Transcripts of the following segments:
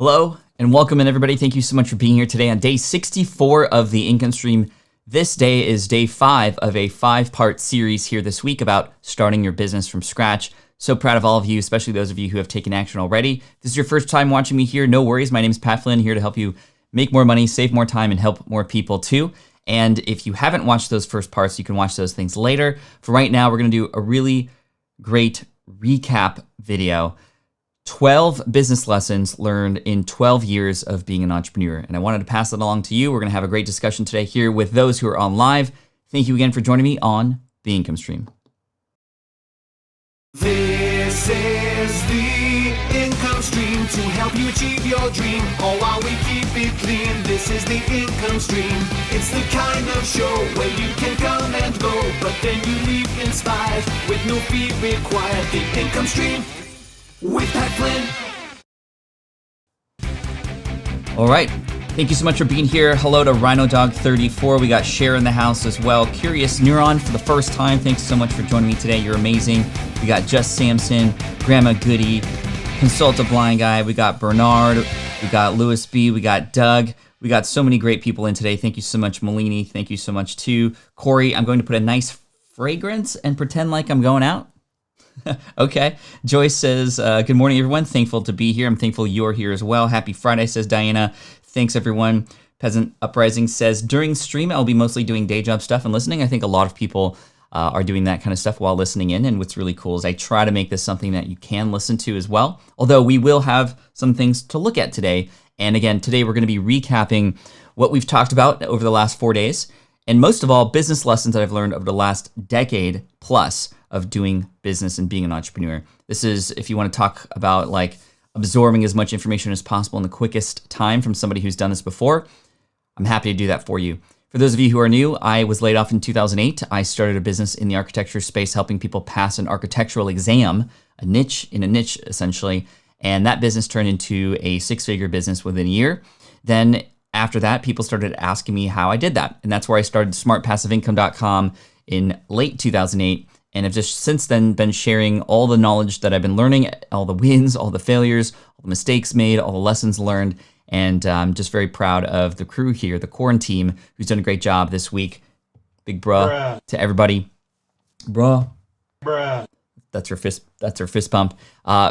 Hello and welcome in everybody. Thank you so much for being here today on day 64 of the income stream. This day is day 5 of a 5-part series here this week about starting your business from scratch. So proud of all of you, especially those of you who have taken action already. If this is your first time watching me here, no worries. My name is Pat Flynn, here to help you make more money, save more time, and help more people too. And if you haven't watched those first parts, you can watch those things later. For right now, we're gonna do a really great recap video. 12 business lessons learned in 12 years of being an entrepreneur. And I wanted to pass it along to you. We're going to have a great discussion today here with those who are on live. Thank you again for joining me on the Income Stream. This is the Income Stream to help you achieve your dream, all while we keep it clean. This is the Income Stream. It's the kind of show where you can come and go, but then you leave inspired with no fee required. The Income Stream with Pat Flynn. All right. Thank you so much for being here. Hello to Rhino Dog 34. We got Cher in the house as well. Curious Neuron for the first time. Thanks so much for joining me today. You're amazing. We got Just Samson, Grandma Goody, Consult a Blind Guy. We got Bernard. We got Louis B. We got Doug. We got so many great people in today. Thank you so much, Malini. Thank you so much too. Corey, I'm going to put a nice fragrance and pretend like I'm going out. Okay. Joyce says, good morning, everyone. Thankful to be here. I'm thankful you're here as well. Happy Friday, says Diana. Thanks, everyone. Peasant Uprising says, during stream, I'll be mostly doing day job stuff and listening. I think a lot of people are doing that kind of stuff while listening in. And what's really cool is I try to make this something that you can listen to as well. Although we will have some things to look at today. And again, today we're going to be recapping what we've talked about over the last 4 days. And most of all, business lessons that I've learned over the last decade plus of doing business and being an entrepreneur. This is, if you want to talk about like absorbing as much information as possible in the quickest time from somebody who's done this before, I'm happy to do that for you. For those of you who are new, I was laid off in 2008. I started a business in the architecture space, helping people pass an architectural exam, a niche in a niche essentially. And that business turned into a 6-figure business within a year. Then after that, people started asking me how I did that. And that's where I started smartpassiveincome.com in late 2008. And I've just since then been sharing all the knowledge that I've been learning, all the wins, all the failures, all the mistakes made, all the lessons learned. And I'm just very proud of the crew here, the Quaranteam, who's done a great job this week. Big bruh to everybody. Bruh. That's her fist pump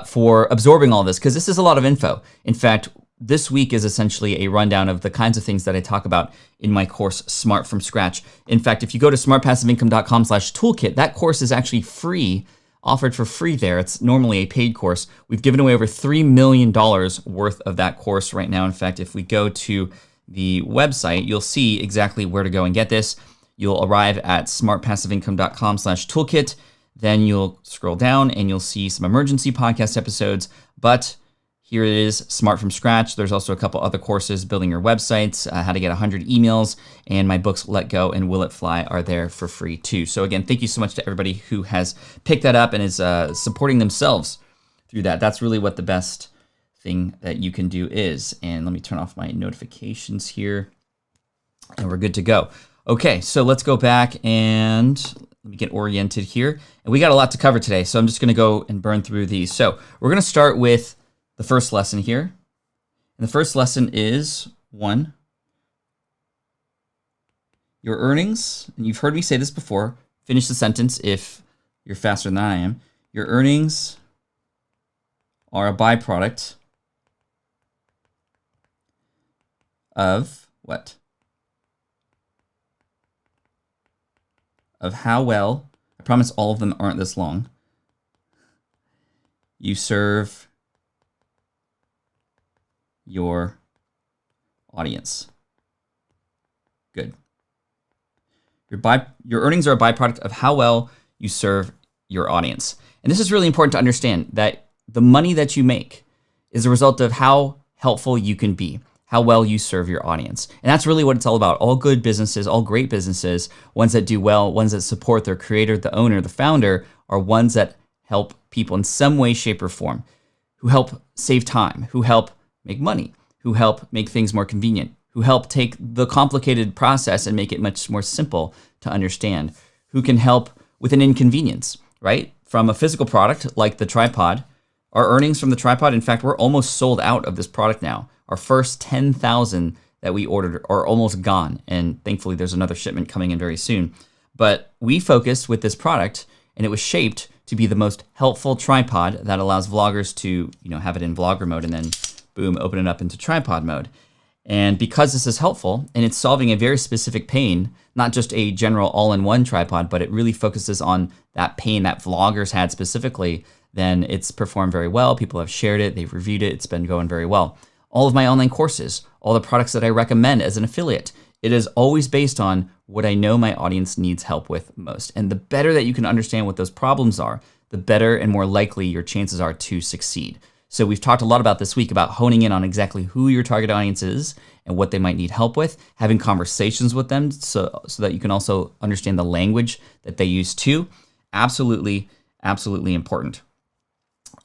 for absorbing all this, because this is a lot of info. In fact, this week is essentially a rundown of the kinds of things that I talk about in my course, Smart from Scratch. In fact, if you go to smartpassiveincome.com/toolkit, that course is actually free, offered for free there. It's normally a paid course. We've given away over $3 million worth of that course right now. In fact, if we go to the website, you'll see exactly where to go and get this. You'll arrive at smartpassiveincome.com/toolkit. Then you'll scroll down and you'll see some emergency podcast episodes, but here it is, Smart from Scratch. There's also a couple other courses, building your websites, how to get 100 emails, and my books, Let Go and Will It Fly, are there for free too. So again, thank you so much to everybody who has picked that up and is supporting themselves through that. That's really what the best thing that you can do is. And let me turn off my notifications here, and we're good to go. Okay, so let's go back and let me get oriented here. And we got a lot to cover today, so I'm just gonna go and burn through these. So we're gonna start with the first lesson here. And the first lesson is 1, your earnings, and you've heard me say this before, finish the sentence if you're faster than I am. Your earnings are a byproduct of what? Of how well, I promise all of them aren't this long, you serve your audience. Good. Your earnings are a byproduct of how well you serve your audience. And this is really important to understand, that the money that you make is a result of how helpful you can be, how well you serve your audience. And that's really what it's all about. All good businesses, all great businesses, ones that do well, ones that support their creator, the owner, the founder, are ones that help people in some way, shape, or form, who help save time, who help make money, who help make things more convenient, who help take the complicated process and make it much more simple to understand, who can help with an inconvenience, right? From a physical product like the tripod Our earnings from the tripod, in fact, we're almost sold out of this product now. Our first 10,000 that we ordered are almost gone, and thankfully there's another shipment coming in very soon. But we focused with this product, and it was shaped to be the most helpful tripod that allows vloggers to, have it in vlogger mode and then boom, open it up into tripod mode. And because this is helpful and it's solving a very specific pain, not just a general all-in-one tripod, but it really focuses on that pain that vloggers had specifically, then it's performed very well. People have shared it, they've reviewed it, it's been going very well. All of my online courses, all the products that I recommend as an affiliate, it is always based on what I know my audience needs help with most. And the better that you can understand what those problems are, the better and more likely your chances are to succeed. So we've talked a lot about this week about honing in on exactly who your target audience is and what they might need help with, having conversations with them so that you can also understand the language that they use too. Absolutely, absolutely important.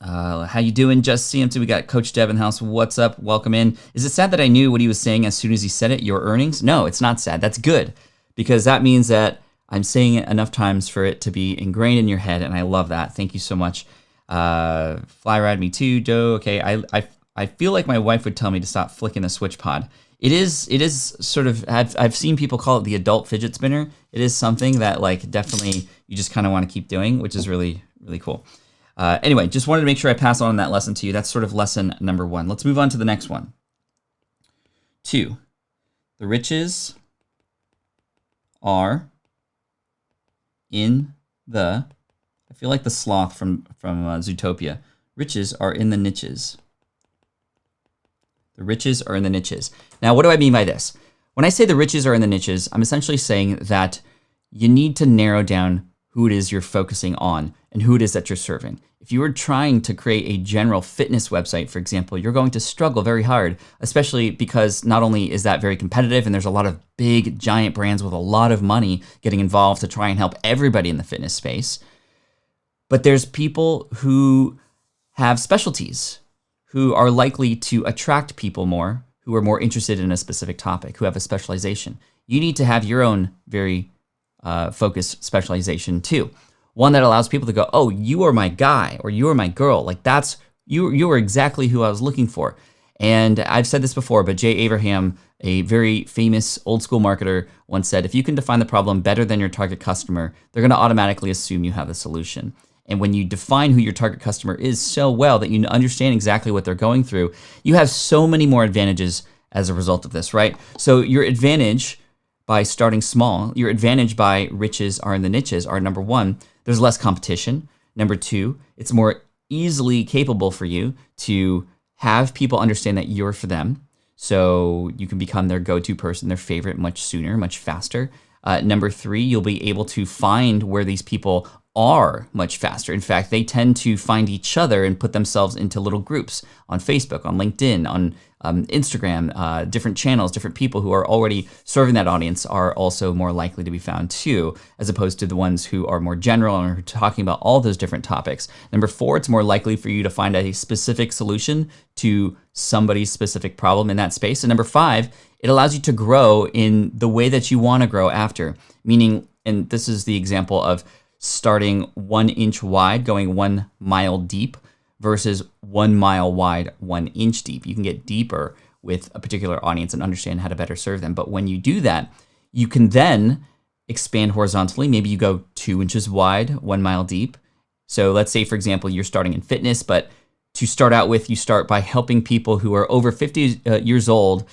How you doing, Just CMT? We got Coach Dev in the house. What's up? Welcome in. Is it sad that I knew what he was saying as soon as he said it, your earnings? No, it's not sad. That's good, because that means that I'm saying it enough times for it to be ingrained in your head, and I love that. Thank you so much. Fly ride me too, Joe. Okay, I feel like my wife would tell me to stop flicking the switch pod. It is sort of, I've seen people call it the adult fidget spinner. It is something that definitely you just kind of want to keep doing, which is really, really cool. Anyway, just wanted to make sure I pass on that lesson to you. That's sort of lesson number 1. Let's move on to the next one. 2, the riches are in the, I feel like the sloth from Zootopia. Riches are in the niches. The riches are in the niches. Now, what do I mean by this? When I say the riches are in the niches, I'm essentially saying that you need to narrow down who it is you're focusing on and who it is that you're serving. If you were trying to create a general fitness website, for example, you're going to struggle very hard, especially because not only is that very competitive and there's a lot of big, giant brands with a lot of money getting involved to try and help everybody in the fitness space, but there's people who have specialties, who are likely to attract people more, who are more interested in a specific topic, who have a specialization. You need to have your own very focused specialization too. One that allows people to go, oh, you are my guy or you are my girl. That's, you are exactly who I was looking for. And I've said this before, but Jay Abraham, a very famous old school marketer, once said, if you can define the problem better than your target customer, they're going to automatically assume you have the solution. And when you define who your target customer is so well that you understand exactly what they're going through, you have so many more advantages as a result of this, right? So your advantage by starting small, your advantage by riches are in the niches are, number 1, there's less competition. Number 2, it's more easily capable for you to have people understand that you're for them. So you can become their go-to person, their favorite much sooner, much faster. Number 3, you'll be able to find where these people are much faster. In fact, they tend to find each other and put themselves into little groups on Facebook, on LinkedIn, on Instagram, different channels, different people who are already serving that audience are also more likely to be found too, as opposed to the ones who are more general and are talking about all those different topics. Number 4, it's more likely for you to find a specific solution to somebody's specific problem in that space. And number 5, it allows you to grow in the way that you want to grow after, meaning, and this is the example of starting 1 inch wide, going 1 mile deep versus 1 mile wide, 1 inch deep. You can get deeper with a particular audience and understand how to better serve them. But when you do that, you can then expand horizontally. Maybe you go 2 inches wide, 1 mile deep. So let's say, for example, you're starting in fitness, but to start out with, you start by helping people who are over 50 years old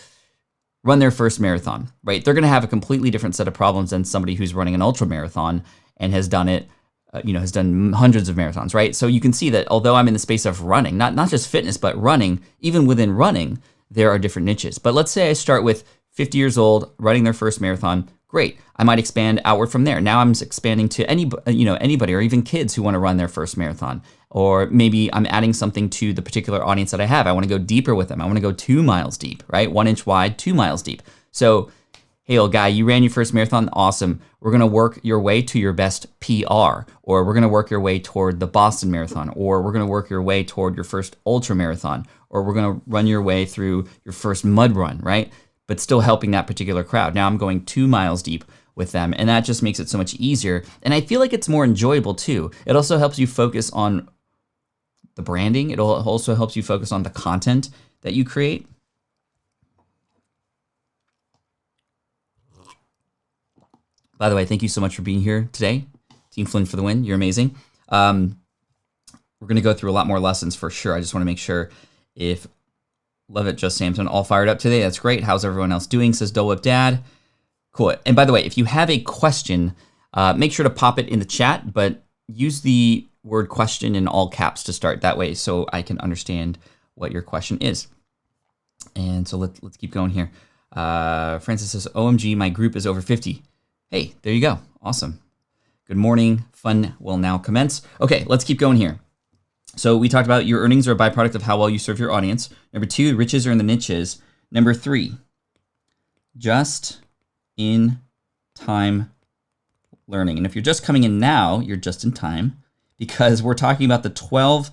run their first marathon, right? They're going to have a completely different set of problems than somebody who's running an ultra marathon and has done it, has done hundreds of marathons, right? So you can see that although I'm in the space of running, not just fitness, but running, even within running, there are different niches. But let's say I start with 50 years old, running their first marathon. Great. I might expand outward from there. Now I'm expanding to anybody or even kids who want to run their first marathon. Or maybe I'm adding something to the particular audience that I have. I want to go deeper with them. I want to go 2 miles deep, right? 1 inch wide, 2 miles deep. So, hey, old guy, you ran your first marathon. Awesome. We're going to work your way to your best PR, or we're going to work your way toward the Boston Marathon, or we're going to work your way toward your first ultra marathon, or we're going to run your way through your first mud run, right? But still helping that particular crowd. Now I'm going 2 miles deep with them, and that just makes it so much easier. And I feel like it's more enjoyable too. It also helps you focus on the branding. It also helps you focus on the content that you create. By the way, thank you so much for being here today. Team Flynn for the win. You're amazing. We're going to go through a lot more lessons for sure. I just want to make sure if Love it, Just Samson, all fired up today. That's great. How's everyone else doing? Says Dole Whip Dad. Cool. And by the way, if you have a question, make sure to pop it in the chat, but use the word question in all caps to start that way so I can understand what your question is. And so let's keep going here. Francis says, OMG, my group is over 50. Hey, there you go. Awesome. Good morning. Fun will now commence. Okay, let's keep going here. So we talked about your earnings are a byproduct of how well you serve your audience. Number 2, riches are in the niches. Number 3, just in time learning. And if you're just coming in now, you're just in time because we're talking about the 12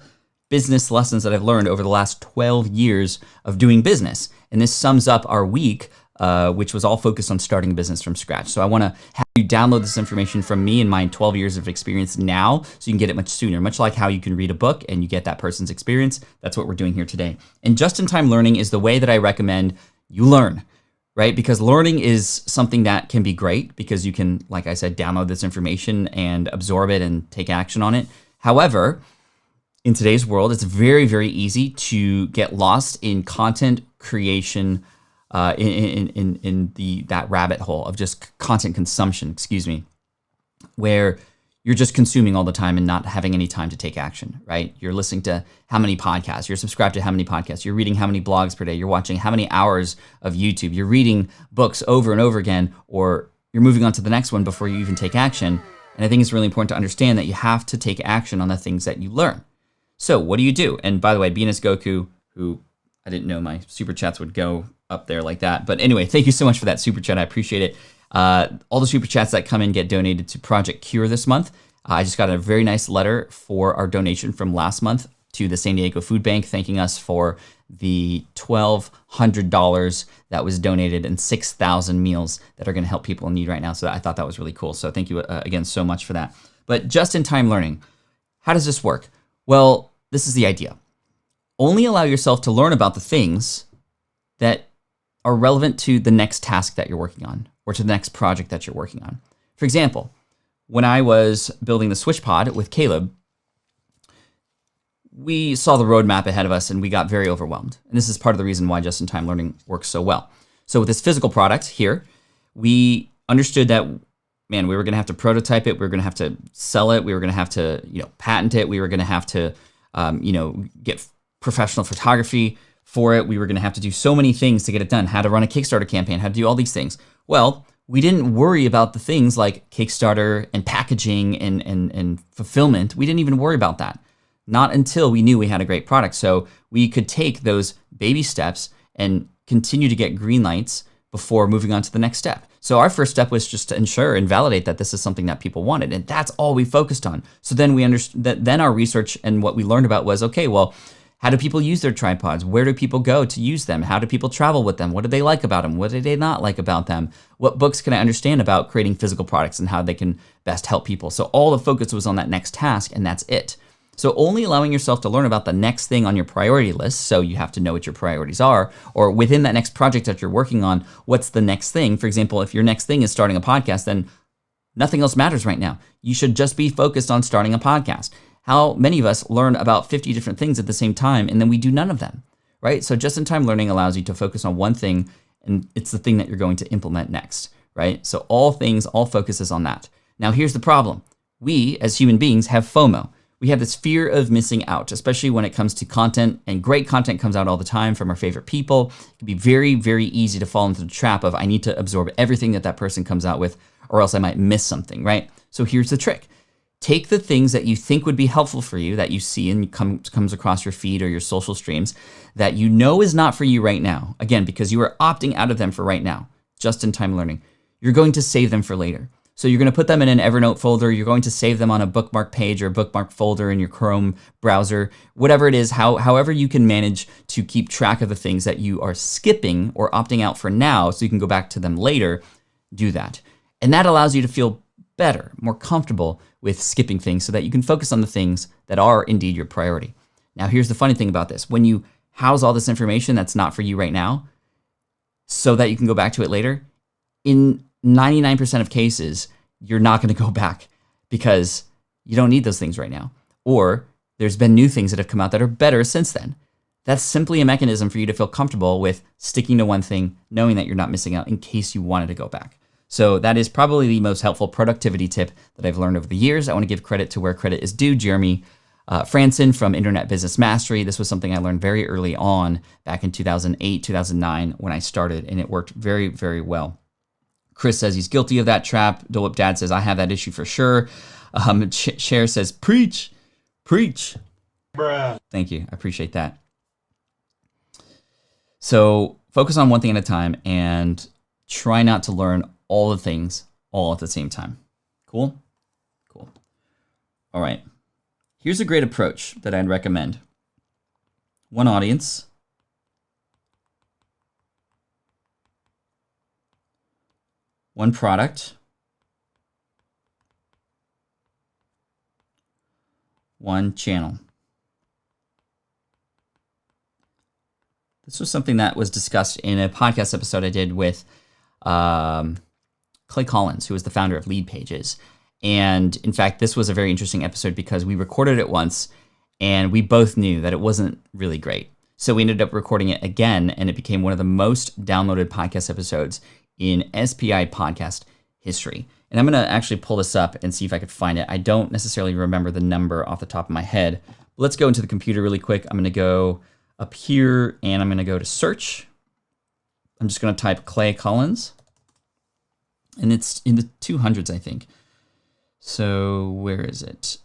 business lessons that I've learned over the last 12 years of doing business. And this sums up our week, which was all focused on starting a business from scratch. So I want to have you download this information from me and my 12 years of experience now so you can get it much sooner, much like how you can read a book and you get that person's experience. That's what we're doing here today. And just-in-time learning is the way that I recommend you learn, right? Because learning is something that can be great because you can, like I said, download this information and absorb it and take action on it. However, in today's world, it's very, very easy to get lost in content creation, in that rabbit hole of just content consumption, where you're just consuming all the time and not having any time to take action, right? You're listening to how many podcasts, you're subscribed to how many podcasts, you're reading how many blogs per day, you're watching how many hours of YouTube, you're reading books over and over again, or you're moving on to the next one before you even take action. And I think it's really important to understand that you have to take action on the things that you learn. So what do you do? And by the way, Venus Goku, who I didn't know my super chats would go up there like that. But anyway, thank you so much for that super chat. I appreciate it. All the super chats that come in get donated to Project Cure this month. I just got a very nice letter for our donation from last month to the San Diego Food Bank, thanking us for the $1,200 that was donated and 6,000 meals that are going to help people in need right now. So I thought that was really cool. So thank you again so much for that. But just-in-time learning, how does this work? Well, this is the idea. Only allow yourself to learn about the things that are relevant to the next task that you're working on or to the next project that you're working on. For example, when I was building the Switch Pod with Caleb, we saw the roadmap ahead of us and we got very overwhelmed. And this is part of the reason why just-in-time learning works so well. So with this physical product here, we understood that, man, we were going to have to prototype it. We were going to have to sell it. We were going to have to, patent it. We were going to have to, get professional photography for it. We were going to have to do so many things to get it done. How to run a Kickstarter campaign, how to do all these things. Well, we didn't worry about the things like Kickstarter and packaging and fulfillment. We didn't even worry about that. Not until we knew we had a great product. So we could take those baby steps and continue to get green lights before moving on to the next step. So our first step was just to ensure and validate that this is something that people wanted. And that's all we focused on. So then we understood that then our research and what we learned about was, okay, well, how do people use their tripods? Where do people go to use them? How do people travel with them? What do they like about them? What do they not like about them? What books can I understand about creating physical products and how they can best help people? So all the focus was on that next task, and that's it. So only allowing yourself to learn about the next thing on your priority list, so you have to know what your priorities are, or within that next project that you're working on, what's the next thing? For example, if your next thing is starting a podcast, then nothing else matters right now. You should just be focused on starting a podcast. How many of us learn about 50 different things at the same time, and then we do none of them, right? So just-in-time learning allows you to focus on one thing, and it's the thing that you're going to implement next, right? So all focus is on that. Now, here's the problem. We, as human beings, have FOMO. We have this fear of missing out, especially when it comes to content, and great content comes out all the time from our favorite people. It can be very, very easy to fall into the trap of I need to absorb everything that person comes out with, or else I might miss something, right? So here's the trick. Take the things that you think would be helpful for you, that you see and comes across your feed or your social streams, that you know is not for you right now. Again, because you are opting out of them for right now, just-in-time learning. You're going to save them for later. So you're going to put them in an Evernote folder. You're going to save them on a bookmark page or a bookmark folder in your Chrome browser, whatever it is, however you can manage to keep track of the things that you are skipping or opting out for now so you can go back to them later, do that. And that allows you to feel better, more comfortable with skipping things so that you can focus on the things that are indeed your priority. Now, here's the funny thing about this. When you house all this information that's not for you right now so that you can go back to it later, in 99% of cases, you're not going to go back because you don't need those things right now. Or there's been new things that have come out that are better since then. That's simply a mechanism for you to feel comfortable with sticking to one thing, knowing that you're not missing out in case you wanted to go back. So that is probably the most helpful productivity tip that I've learned over the years. I want to give credit to where credit is due. Jeremy Franson from Internet Business Mastery. This was something I learned very early on back in 2008, 2009 when I started, and it worked very, very well. Chris says he's guilty of that trap. Dole Whip Dad says, I have that issue for sure. Cher says, preach. Bruh. Thank you. I appreciate that. So focus on one thing at a time and try not to learn all the things all at the same time. Cool? Cool. All right. Here's a great approach that I'd recommend. One audience. One product. One channel. This was something that was discussed in a podcast episode I did with Clay Collins, who is the founder of Lead Pages. And in fact, this was a very interesting episode because we recorded it once and we both knew that it wasn't really great. So we ended up recording it again, and it became one of the most downloaded podcast episodes in SPI podcast history. And I'm going to actually pull this up and see if I could find it. I don't necessarily remember the number off the top of my head. But let's go into the computer really quick. I'm going to go up here and I'm going to go to search. I'm just going to type Clay Collins. And it's in the 200s, I think. So where is it?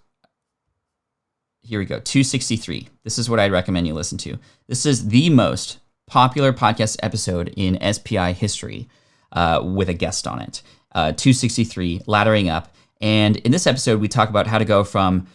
Here we go, 263. This is what I'd recommend you listen to. This is the most popular podcast episode in SPI history with a guest on it. 263, Laddering Up. And in this episode, we talk about how to go from,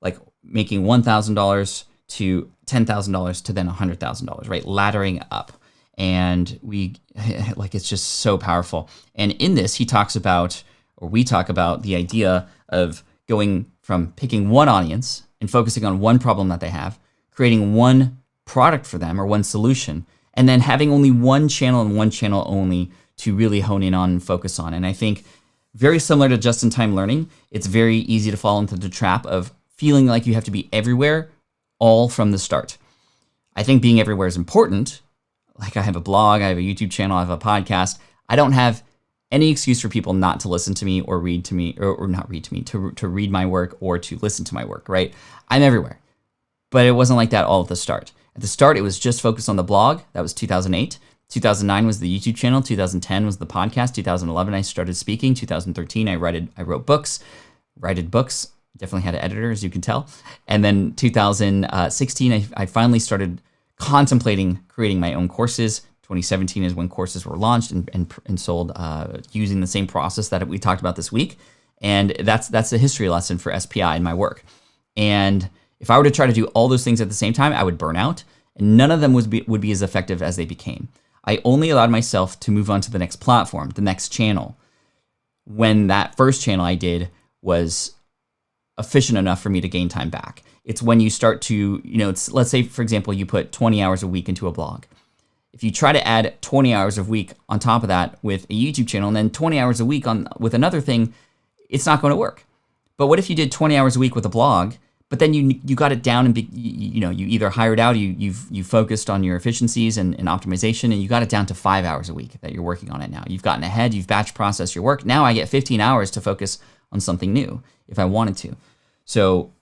like making $1,000 to $10,000 to then $100,000, right? Laddering up. And it's just so powerful. And in this, we talk about the idea of going from picking one audience and focusing on one problem that they have, creating one product for them or one solution, and then having only one channel and one channel only to really hone in on and focus on. And I think very similar to just-in-time learning, it's very easy to fall into the trap of feeling like you have to be everywhere all from the start. I think being everywhere is important. Like I have a blog, I have a YouTube channel, I have a podcast. I don't have any excuse for people not to listen to me or read to me, or not read to me, to read my work or to listen to my work, right? I'm everywhere. But it wasn't like that all at the start. At the start, it was just focused on the blog. That was 2008. 2009 was the YouTube channel. 2010 was the podcast. 2011, I started speaking. 2013, I wrote books. Definitely had an editor, as you can tell. And then 2016, I finally started contemplating creating my own courses. 2017 is when courses were launched and sold using the same process that we talked about this week. And that's a history lesson for SPI in my work. And if I were to try to do all those things at the same time, I would burn out, and none of them would be as effective as they became. I only allowed myself to move on to the next platform, the next channel, when that first channel I did was efficient enough for me to gain time back. It's when you start to, let's say, for example, you put 20 hours a week into a blog. If you try to add 20 hours a week on top of that with a YouTube channel and then 20 hours a week with another thing, it's not going to work. But what if you did 20 hours a week with a blog, but then you got it down and you either hired out, you focused on your efficiencies and optimization, and you got it down to 5 hours a week that you're working on it now. You've gotten ahead, you've batch processed your work. Now I get 15 hours to focus on something new if I wanted to. So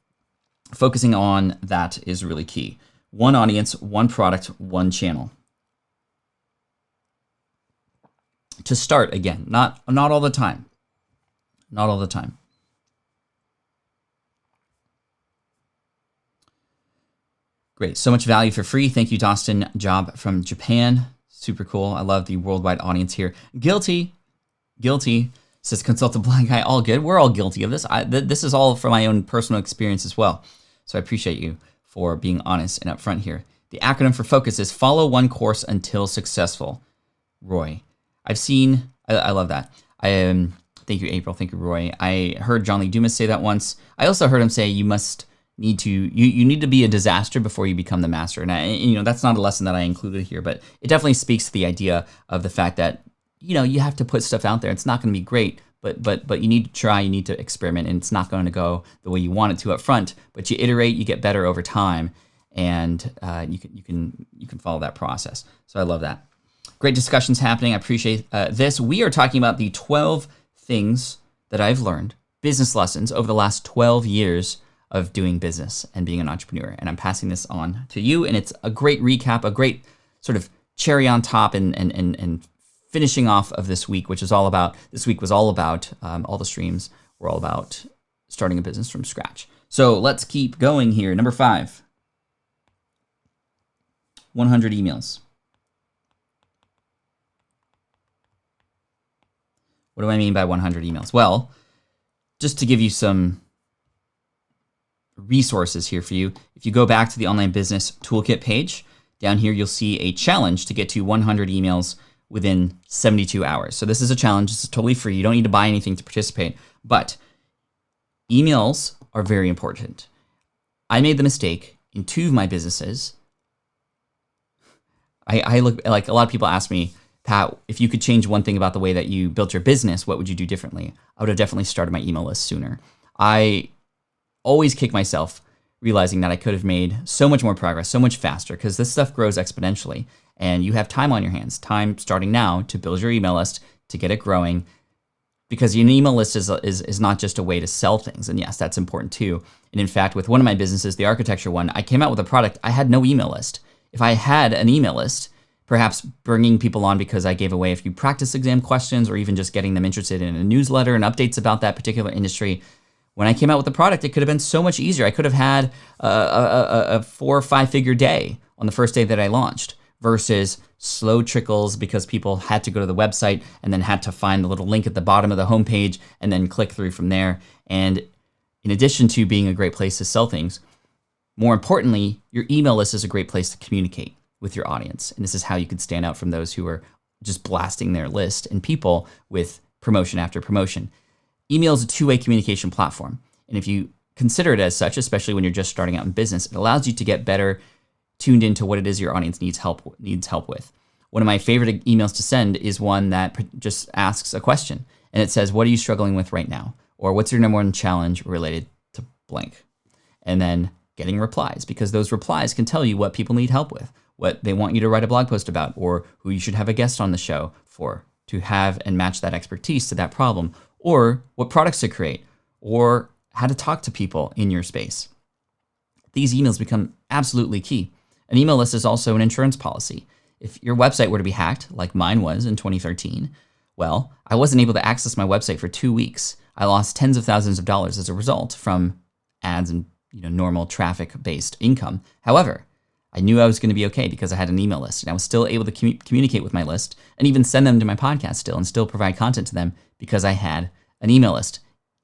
focusing on that is really key. One audience, one product, one channel. To start, again, not all the time. Not all the time. Great. So much value for free. Thank you, Dustin Job from Japan. Super cool. I love the worldwide audience here. Guilty, says Consultant Blind Guy. All good. We're all guilty of this. This is all from my own personal experience as well. So I appreciate you for being honest and upfront here. The acronym for focus is follow one course until successful. Roy. I love that. Thank you, April. Thank you, Roy. I heard John Lee Dumas say that once. I also heard him say you must you need to be a disaster before you become the master. And that's not a lesson that I included here, but it definitely speaks to the idea of the fact that you have to put stuff out there. It's not going to be great, but you need to try, you need to experiment, and it's not going to go the way you want it to up front. But you iterate, you get better over time, and you can follow that process. So I love that. Great discussions happening. I appreciate this. We are talking about the 12 things that I've learned, business lessons over the last 12 years of doing business and being an entrepreneur. And I'm passing this on to you. And it's a great recap, a great sort of cherry on top and finishing off of this week, which is all about, all the streams were all about starting a business from scratch. So let's keep going here. Number 5, 100 emails. What do I mean by 100 emails? Well, just to give you some resources here for you, if you go back to the Online Business Toolkit page, down here you'll see a challenge to get to 100 emails within 72 hours. So this is a challenge. It's totally free. You don't need to buy anything to participate, but emails are very important. I made the mistake in 2 of my businesses. I look like a lot of people ask me, Pat, if you could change one thing about the way that you built your business, what would you do differently? I would have definitely started my email list sooner. I always kick myself realizing that I could have made so much more progress, so much faster, because this stuff grows exponentially. And you have time on your hands, time starting now to build your email list, to get it growing, because your email list is not just a way to sell things. And yes, that's important too. And in fact, with one of my businesses, the architecture one, I came out with a product. I had no email list. If I had an email list, perhaps bringing people on because I gave away a few practice exam questions, or even just getting them interested in a newsletter and updates about that particular industry, when I came out with the product, it could have been so much easier. I could have had a 4 or 5 figure day on the first day that I launched, versus slow trickles because people had to go to the website and then had to find the little link at the bottom of the homepage and then click through from there. And in addition to being a great place to sell things, more importantly, your email list is a great place to communicate with your audience. And this is how you could stand out from those who are just blasting their list and people with promotion after promotion. Email is a 2-way communication platform. And if you consider it as such, especially when you're just starting out in business, it allows you to get better tuned into what it is your audience needs help with. One of my favorite emails to send is one that just asks a question, and it says, what are you struggling with right now? Or what's your number one challenge related to blank? And then getting replies, because those replies can tell you what people need help with, what they want you to write a blog post about, or who you should have a guest on the show for, to have and match that expertise to that problem, or what products to create, or how to talk to people in your space. These emails become absolutely key. An email list is also an insurance policy. If your website were to be hacked, like mine was in 2013, well, I wasn't able to access my website for 2 weeks. I lost tens of thousands of dollars as a result from ads and normal traffic-based income. However, I knew I was going to be okay because I had an email list, and I was still able to communicate with my list and even send them to my podcast still, and still provide content to them because I had an email list,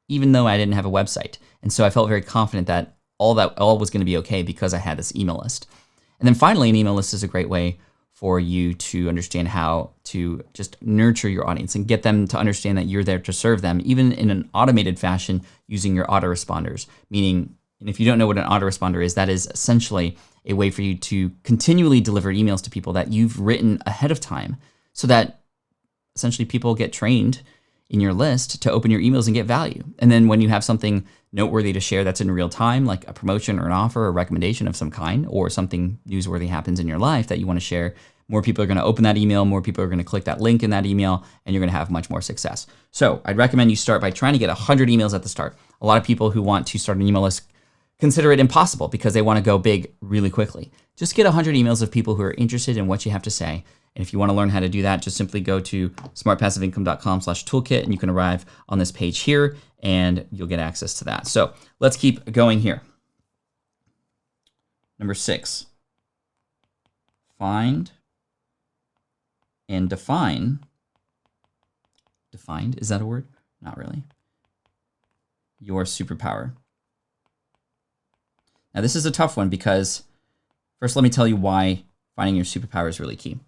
even though I didn't have a website. And so I felt very confident that all was going to be okay because I had this email list. And then finally, an email list is a great way for you to understand how to just nurture your audience and get them to understand that you're there to serve them, even in an automated fashion using your autoresponders. Meaning, and if you don't know what an autoresponder is, that is essentially a way for you to continually deliver emails to people that you've written ahead of time, so that essentially people get trained in your list to open your emails and get value. And then when you have something noteworthy to share that's in real time, like a promotion or an offer or a recommendation of some kind, or something newsworthy happens in your life that you want to share, more people are going to open that email, more people are going to click that link in that email, and you're going to have much more success. So I'd recommend you start by trying to get 100 emails at the start. A lot of people who want to start an email list consider it impossible because they want to go big really quickly. Just get 100 emails of people who are interested in what you have to say. And if you want to learn how to do that, just simply go to smartpassiveincome.com/toolkit, and you can arrive on this page here and you'll get access to that. So let's keep going here. Number 6, find and define. Defined, is that a word? Not really. Your superpower. Now this is a tough one because first let me tell you why finding your superpower is really key.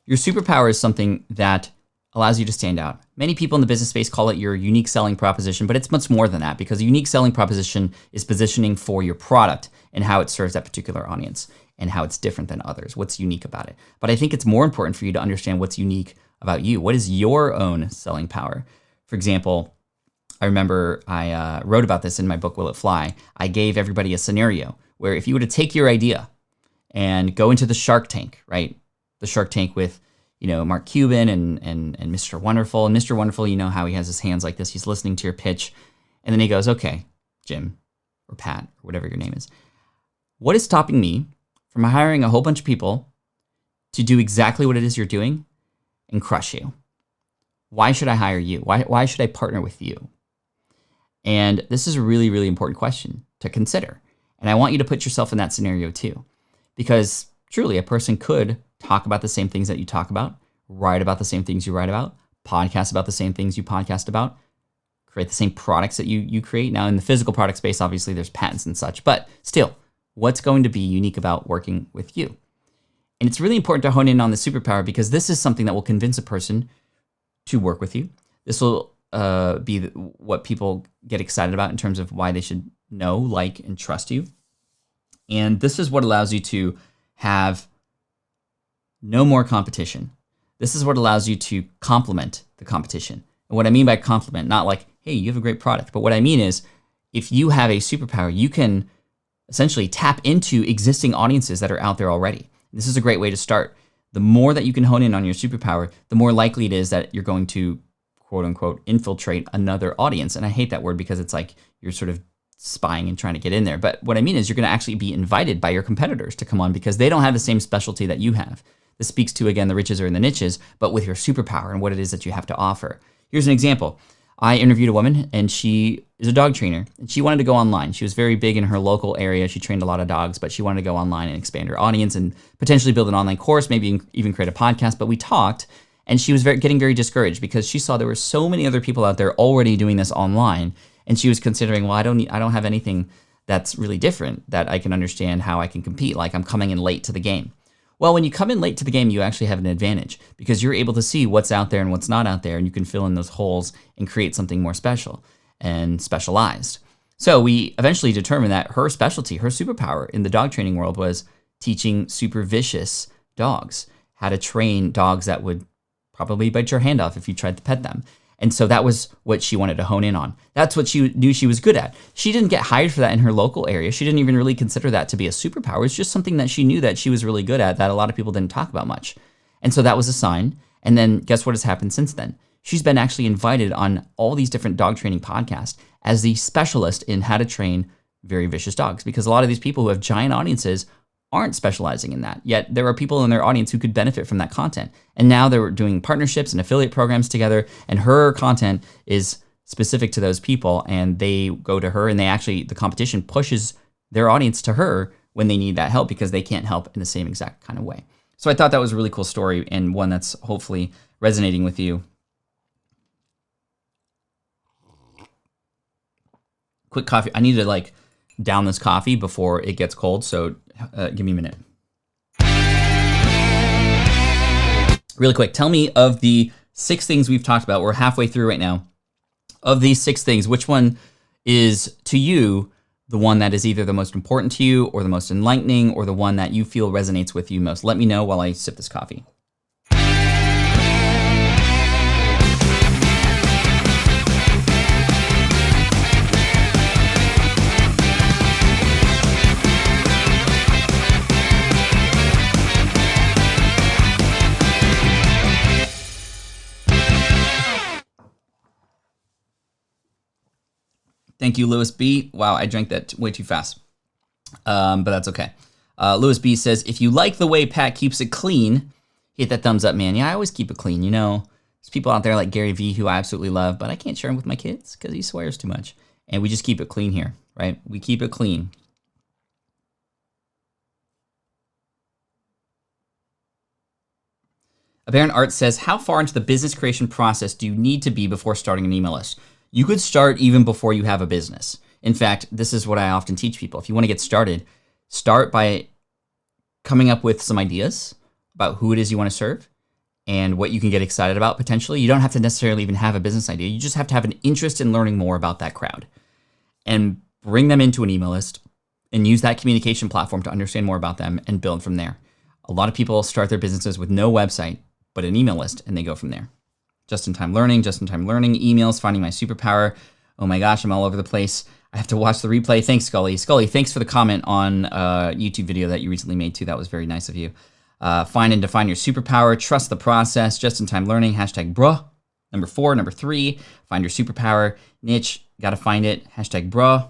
Your superpower is something that allows you to stand out. Many people in the business space call it your unique selling proposition, but it's much more than that because a unique selling proposition is positioning for your product and how it serves that particular audience and how it's different than others, what's unique about it. But I think it's more important for you to understand what's unique about you. What is your own selling power? For example, I remember I wrote about this in my book, Will It Fly? I gave everybody a scenario where if you were to take your idea and go into the Shark Tank, right? The Shark Tank with, Mark Cuban and Mr. Wonderful. And Mr. Wonderful, you know how he has his hands like this. He's listening to your pitch. And then he goes, okay, Jim or Pat or whatever your name is. What is stopping me from hiring a whole bunch of people to do exactly what it is you're doing and crush you? Why should I hire you? Why should I partner with you? And this is a really, really important question to consider. And I want you to put yourself in that scenario too. Because truly, a person could talk about the same things that you talk about, write about the same things you write about, podcast about the same things you podcast about, create the same products that you create. Now, in the physical product space, obviously, there's patents and such. But still, what's going to be unique about working with you? And it's really important to hone in on the superpower because this is something that will convince a person to work with you. This will be what people get excited about in terms of why they should know, like, and trust you. And this is what allows you to have no more competition. This is what allows you to complement the competition. And what I mean by complement, not like, hey, you have a great product, but what I mean is if you have a superpower, you can essentially tap into existing audiences that are out there already. This is a great way to start. The more that you can hone in on your superpower, the more likely it is that you're going to, quote unquote, infiltrate another audience. And I hate that word because it's like you're sort of spying and trying to get in there. But what I mean is you're going to actually be invited by your competitors to come on because they don't have the same specialty that you have. This speaks to, again, the riches are in the niches, but with your superpower and what it is that you have to offer. Here's an example. I interviewed a woman and she is a dog trainer and she wanted to go online. She was very big in her local area. She trained a lot of dogs, but she wanted to go online and expand her audience and potentially build an online course, maybe even create a podcast. But we talked and she was getting very discouraged because she saw there were so many other people out there already doing this online. And she was considering, well, I don't have anything that's really different that I can understand how I can compete. Like I'm coming in late to the game. Well, when you come in late to the game, you actually have an advantage because you're able to see what's out there and what's not out there, and you can fill in those holes and create something more special and specialized. So we eventually determined that her specialty, her superpower in the dog training world was teaching super vicious dogs how to train dogs that would probably bite your hand off if you tried to pet them. And so that was what she wanted to hone in on. That's what she knew she was good at. She didn't get hired for that in her local area. She didn't even really consider that to be a superpower. It's just something that she knew that she was really good at that a lot of people didn't talk about much. And so that was a sign. And then guess what has happened since then? She's been actually invited on all these different dog training podcasts as the specialist in how to train very vicious dogs. Because a lot of these people who have giant audiences aren't specializing in that. Yet there are people in their audience who could benefit from that content. And now they're doing partnerships and affiliate programs together, and her content is specific to those people, and they go to her, and the competition pushes their audience to her when they need that help because they can't help in the same exact kind of way. So I thought that was a really cool story and one that's hopefully resonating with you. Quick coffee. I need to down this coffee before it gets cold, so give me a minute. Really quick, tell me of the 6 things we've talked about. We're halfway through right now. Of these 6 things, which one is to you the one that is either the most important to you or the most enlightening or the one that you feel resonates with you most? Let me know while I sip this coffee. Thank you, Lewis B. Wow, I drank that way too fast, but that's okay. Lewis B says, if you like the way Pat keeps it clean, hit that thumbs up, man. Yeah, I always keep it clean. There's people out there like Gary V who I absolutely love, but I can't share him with my kids because he swears too much. And we just keep it clean here, right? We keep it clean. Apparent Art says, how far into the business creation process do you need to be before starting an email list? You could start even before you have a business. In fact, this is what I often teach people. If you want to get started, start by coming up with some ideas about who it is you want to serve and what you can get excited about potentially. You don't have to necessarily even have a business idea. You just have to have an interest in learning more about that crowd and bring them into an email list and use that communication platform to understand more about them and build from there. A lot of people start their businesses with no website, but an email list, and they go from there. Just-in-time learning, emails, finding my superpower. Oh my gosh, I'm all over the place. I have to watch the replay. Thanks, Scully. Scully, thanks for the comment on a YouTube video that you recently made too. That was very nice of you. Find and define your superpower. Trust the process. Just-in-time learning. Hashtag bruh. Number 4. Number 3, find your superpower. Niche, gotta find it. Hashtag bruh.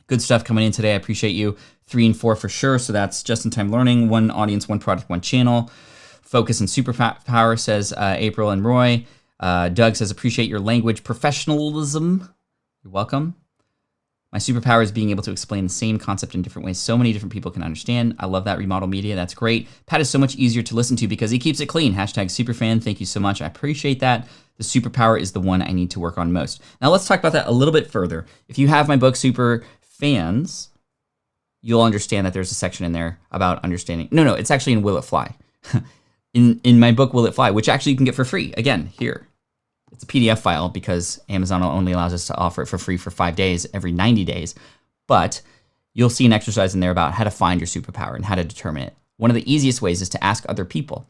Good stuff coming in today. I appreciate you. 3 and 4 for sure. So that's just-in-time learning. 1 audience, 1 product, 1 channel. Focus and superpower, says April and Roy. Doug says, appreciate your language professionalism. You're welcome. My superpower is being able to explain the same concept in different ways so many different people can understand. I love that. Remodel Media. That's great. Pat is so much easier to listen to because he keeps it clean. Hashtag superfan. Thank you so much. I appreciate that. The superpower is the one I need to work on most. Now let's talk about that a little bit further. If you have my book, Super Fans, you'll understand that there's a section in there about understanding. No, it's actually in Will It Fly. in my book, Will It Fly, which actually you can get for free. Again, here. It's a PDF file because Amazon only allows us to offer it for free for 5 days every 90 days. But you'll see an exercise in there about how to find your superpower and how to determine it. One of the easiest ways is to ask other people.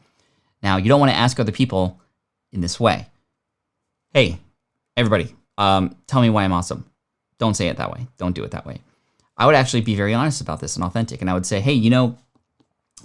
Now, you don't want to ask other people in this way. Hey, everybody, tell me why I'm awesome. Don't say it that way. Don't do it that way. I would actually be very honest about this and authentic. And I would say, hey,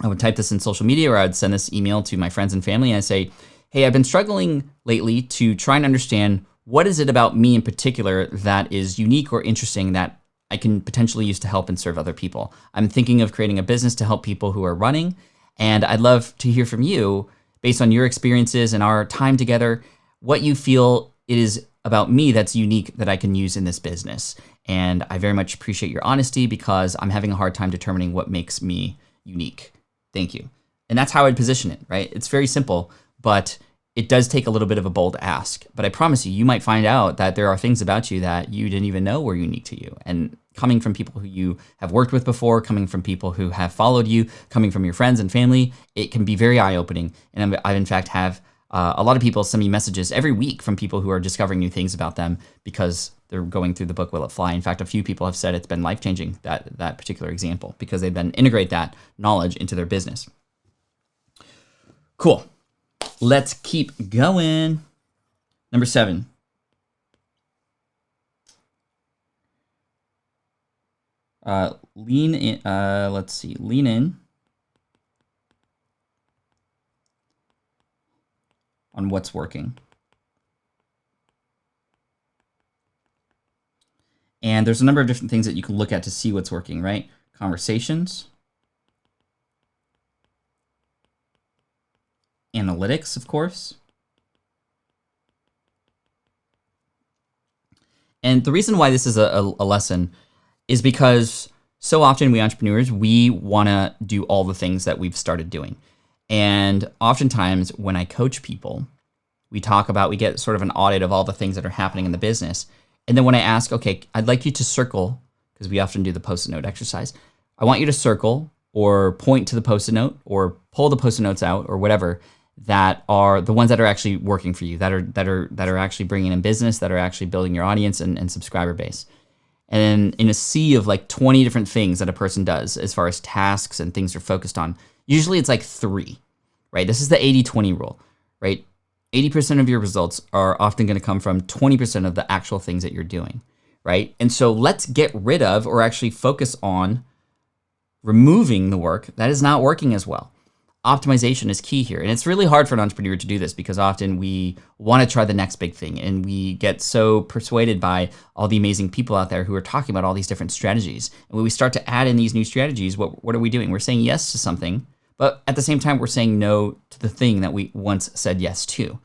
I would type this in social media, or I would send this email to my friends and family. And I say, hey, I've been struggling lately to try and understand what is it about me in particular that is unique or interesting that I can potentially use to help and serve other people. I'm thinking of creating a business to help people who are running, and I'd love to hear from you based on your experiences and our time together, what you feel it is about me that's unique that I can use in this business. And I very much appreciate your honesty because I'm having a hard time determining what makes me unique. Thank you. And that's how I'd position it, right? It's very simple, but it does take a little bit of a bold ask. But I promise you might find out that there are things about you that you didn't even know were unique to you. And coming from people who you have worked with before, coming from people who have followed you, coming from your friends and family, it can be very eye-opening. And I, in fact, have a lot of people send me messages every week from people who are discovering new things about them because they're going through the book, Will It Fly? In fact, a few people have said it's been life-changing, that particular example, because they then integrate that knowledge into their business. Cool. Let's keep going. Number 7. Lean in. Let's see. Lean in on what's working. And there's a number of different things that you can look at to see what's working, right? Conversations. Analytics, of course. And the reason why this is a lesson is because so often we entrepreneurs, we want to do all the things that we've started doing. And oftentimes when I coach people, we get sort of an audit of all the things that are happening in the business. And then when I ask, okay, I'd like you to circle, because we often do the Post-it note exercise. I want you to circle or point to the Post-it note or pull the Post-it notes out or whatever that are the ones that are actually working for you, that are actually bringing in business, that are actually building your audience and subscriber base. And then in a sea of like 20 different things that a person does as far as tasks and things they're focused on, usually it's like 3, right? This is the 80-20 rule, right? 80% of your results are often going to come from 20% of the actual things that you're doing, right? And so let's get rid of or actually focus on removing the work that is not working as well. Optimization is key here. And it's really hard for an entrepreneur to do this because often we want to try the next big thing and we get so persuaded by all the amazing people out there who are talking about all these different strategies. And when we start to add in these new strategies, what are we doing? We're saying yes to something, but at the same time, we're saying no to the thing that we once said yes to.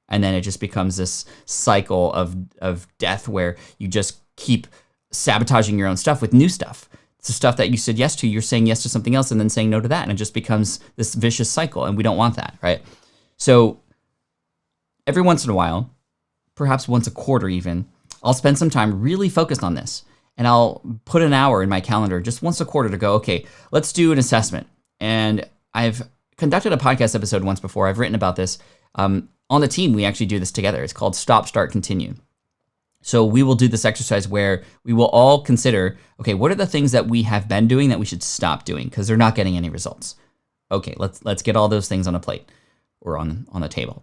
And then it just becomes this cycle of death where you just keep sabotaging your own stuff with new stuff. It's the stuff that you said yes to, you're saying yes to something else and then saying no to that. And it just becomes this vicious cycle. And we don't want that, right? So every once in a while, perhaps once a quarter even, I'll spend some time really focused on this. And I'll put an hour in my calendar just once a quarter to go, okay, let's do an assessment. And I've conducted a podcast episode once before. I've written about this. On the team, we actually do this together. It's called Stop, Start, Continue. So we will do this exercise where we will all consider, okay, what are the things that we have been doing that we should stop doing because they're not getting any results? Okay, let's get all those things on a plate or on the table.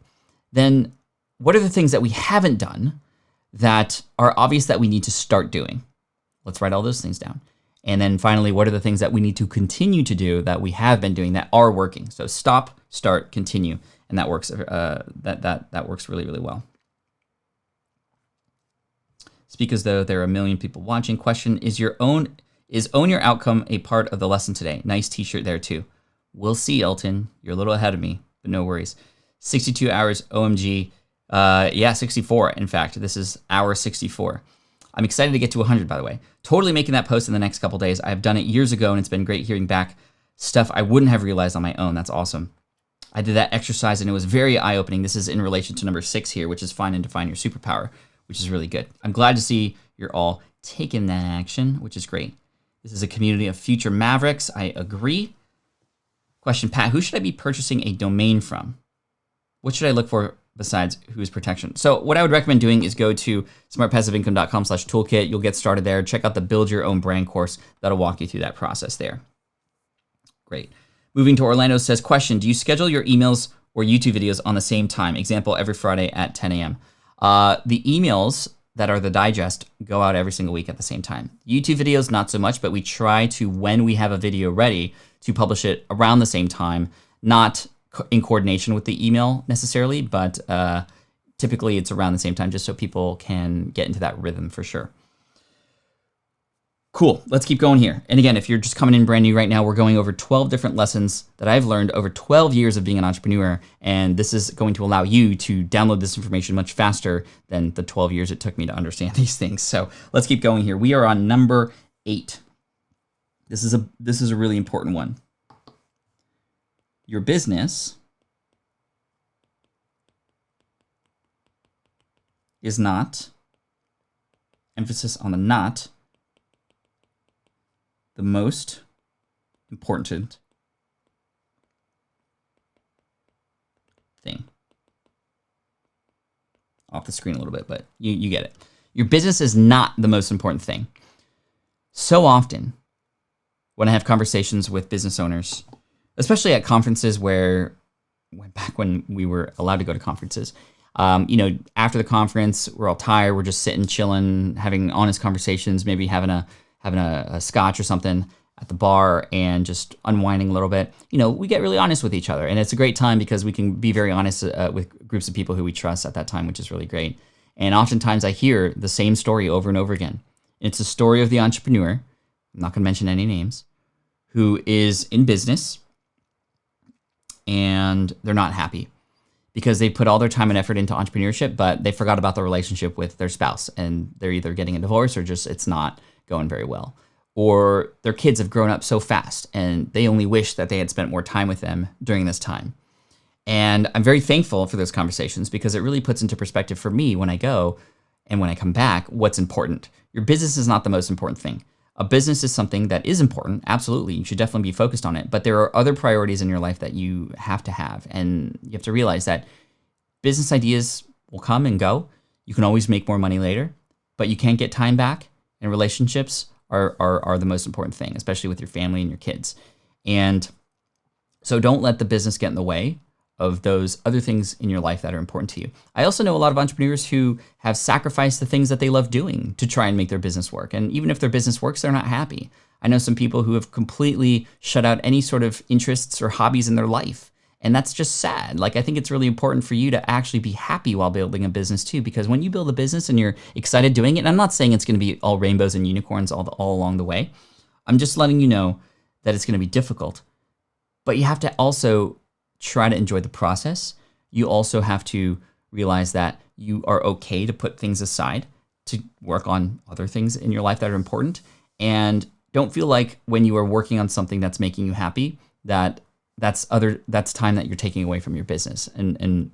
Then what are the things that we haven't done that are obvious that we need to start doing? Let's write all those things down. And then finally, what are the things that we need to continue to do that we have been doing that are working? So stop, start, continue, and that works. That works really, really well. Speak as though there are a million people watching. Question: Is own your outcome a part of the lesson today? Nice T-shirt there too. We'll see, Elton. You're a little ahead of me, but no worries. 62 hours, OMG. 64. In fact, this is hour 64. I'm excited to get to 100, by the way. Totally making that post in the next couple days. I've done it years ago, and it's been great hearing back stuff I wouldn't have realized on my own. That's awesome. I did that exercise, and it was very eye-opening. This is in relation to number 6 here, which is find and define your superpower, which is really good. I'm glad to see you're all taking that action, which is great. This is a community of future mavericks. I agree. Question, Pat, who should I be purchasing a domain from? What should I look for besides who's protection? So what I would recommend doing is go to smartpassiveincome.com/toolkit. You'll get started there. Check out the Build Your Own Brand course. That'll walk you through that process there. Great. Moving to Orlando says, question, do you schedule your emails or YouTube videos on the same time? Example, every Friday at 10 a.m. The emails that are the digest go out every single week at the same time. YouTube videos, not so much, but we try to, when we have a video ready, to publish it around the same time, not in coordination with the email necessarily, but typically it's around the same time just so people can get into that rhythm for sure. Cool, let's keep going here. And again, if you're just coming in brand new right now, we're going over 12 different lessons that I've learned over 12 years of being an entrepreneur. And this is going to allow you to download this information much faster than the 12 years it took me to understand these things. So let's keep going here. We are on number 8. This is a really important one. Your business is not, emphasis on the not, the most important thing. Off the screen a little bit, but you get it. Your business is not the most important thing. So often, when I have conversations with business owners, especially at conferences back when we were allowed to go to conferences, after the conference, we're all tired, we're just sitting, chilling, having honest conversations, maybe having a scotch or something at the bar and just unwinding a little bit. We get really honest with each other, and it's a great time because we can be very honest with groups of people who we trust at that time, which is really great. And oftentimes I hear the same story over and over again. It's a story of the entrepreneur, I'm not going to mention any names, who is in business and they're not happy because they put all their time and effort into entrepreneurship, but they forgot about the relationship with their spouse, and they're either getting a divorce or just it's not going very well. Or their kids have grown up so fast and they only wish that they had spent more time with them during this time. And I'm very thankful for those conversations because it really puts into perspective for me when I go and when I come back what's important. Your business is not the most important thing. A business is something that is important, absolutely. You should definitely be focused on it. But there are other priorities in your life that you have to have. And you have to realize that business ideas will come and go. You can always make more money later, but you can't get time back. And relationships are the most important thing, especially with your family and your kids. And so don't let the business get in the way of those other things in your life that are important to you. I also know a lot of entrepreneurs who have sacrificed the things that they love doing to try and make their business work. And even if their business works, they're not happy. I know some people who have completely shut out any sort of interests or hobbies in their life. And that's just sad. I think it's really important for you to actually be happy while building a business too, because when you build a business and you're excited doing it, and I'm not saying it's going to be all rainbows and unicorns all along the way. I'm just letting you know that it's going to be difficult, but you have to also try to enjoy the process. You also have to realize that you are okay to put things aside to work on other things in your life that are important. And don't feel like when you are working on something that's making you happy, that's time that you're taking away from your business. And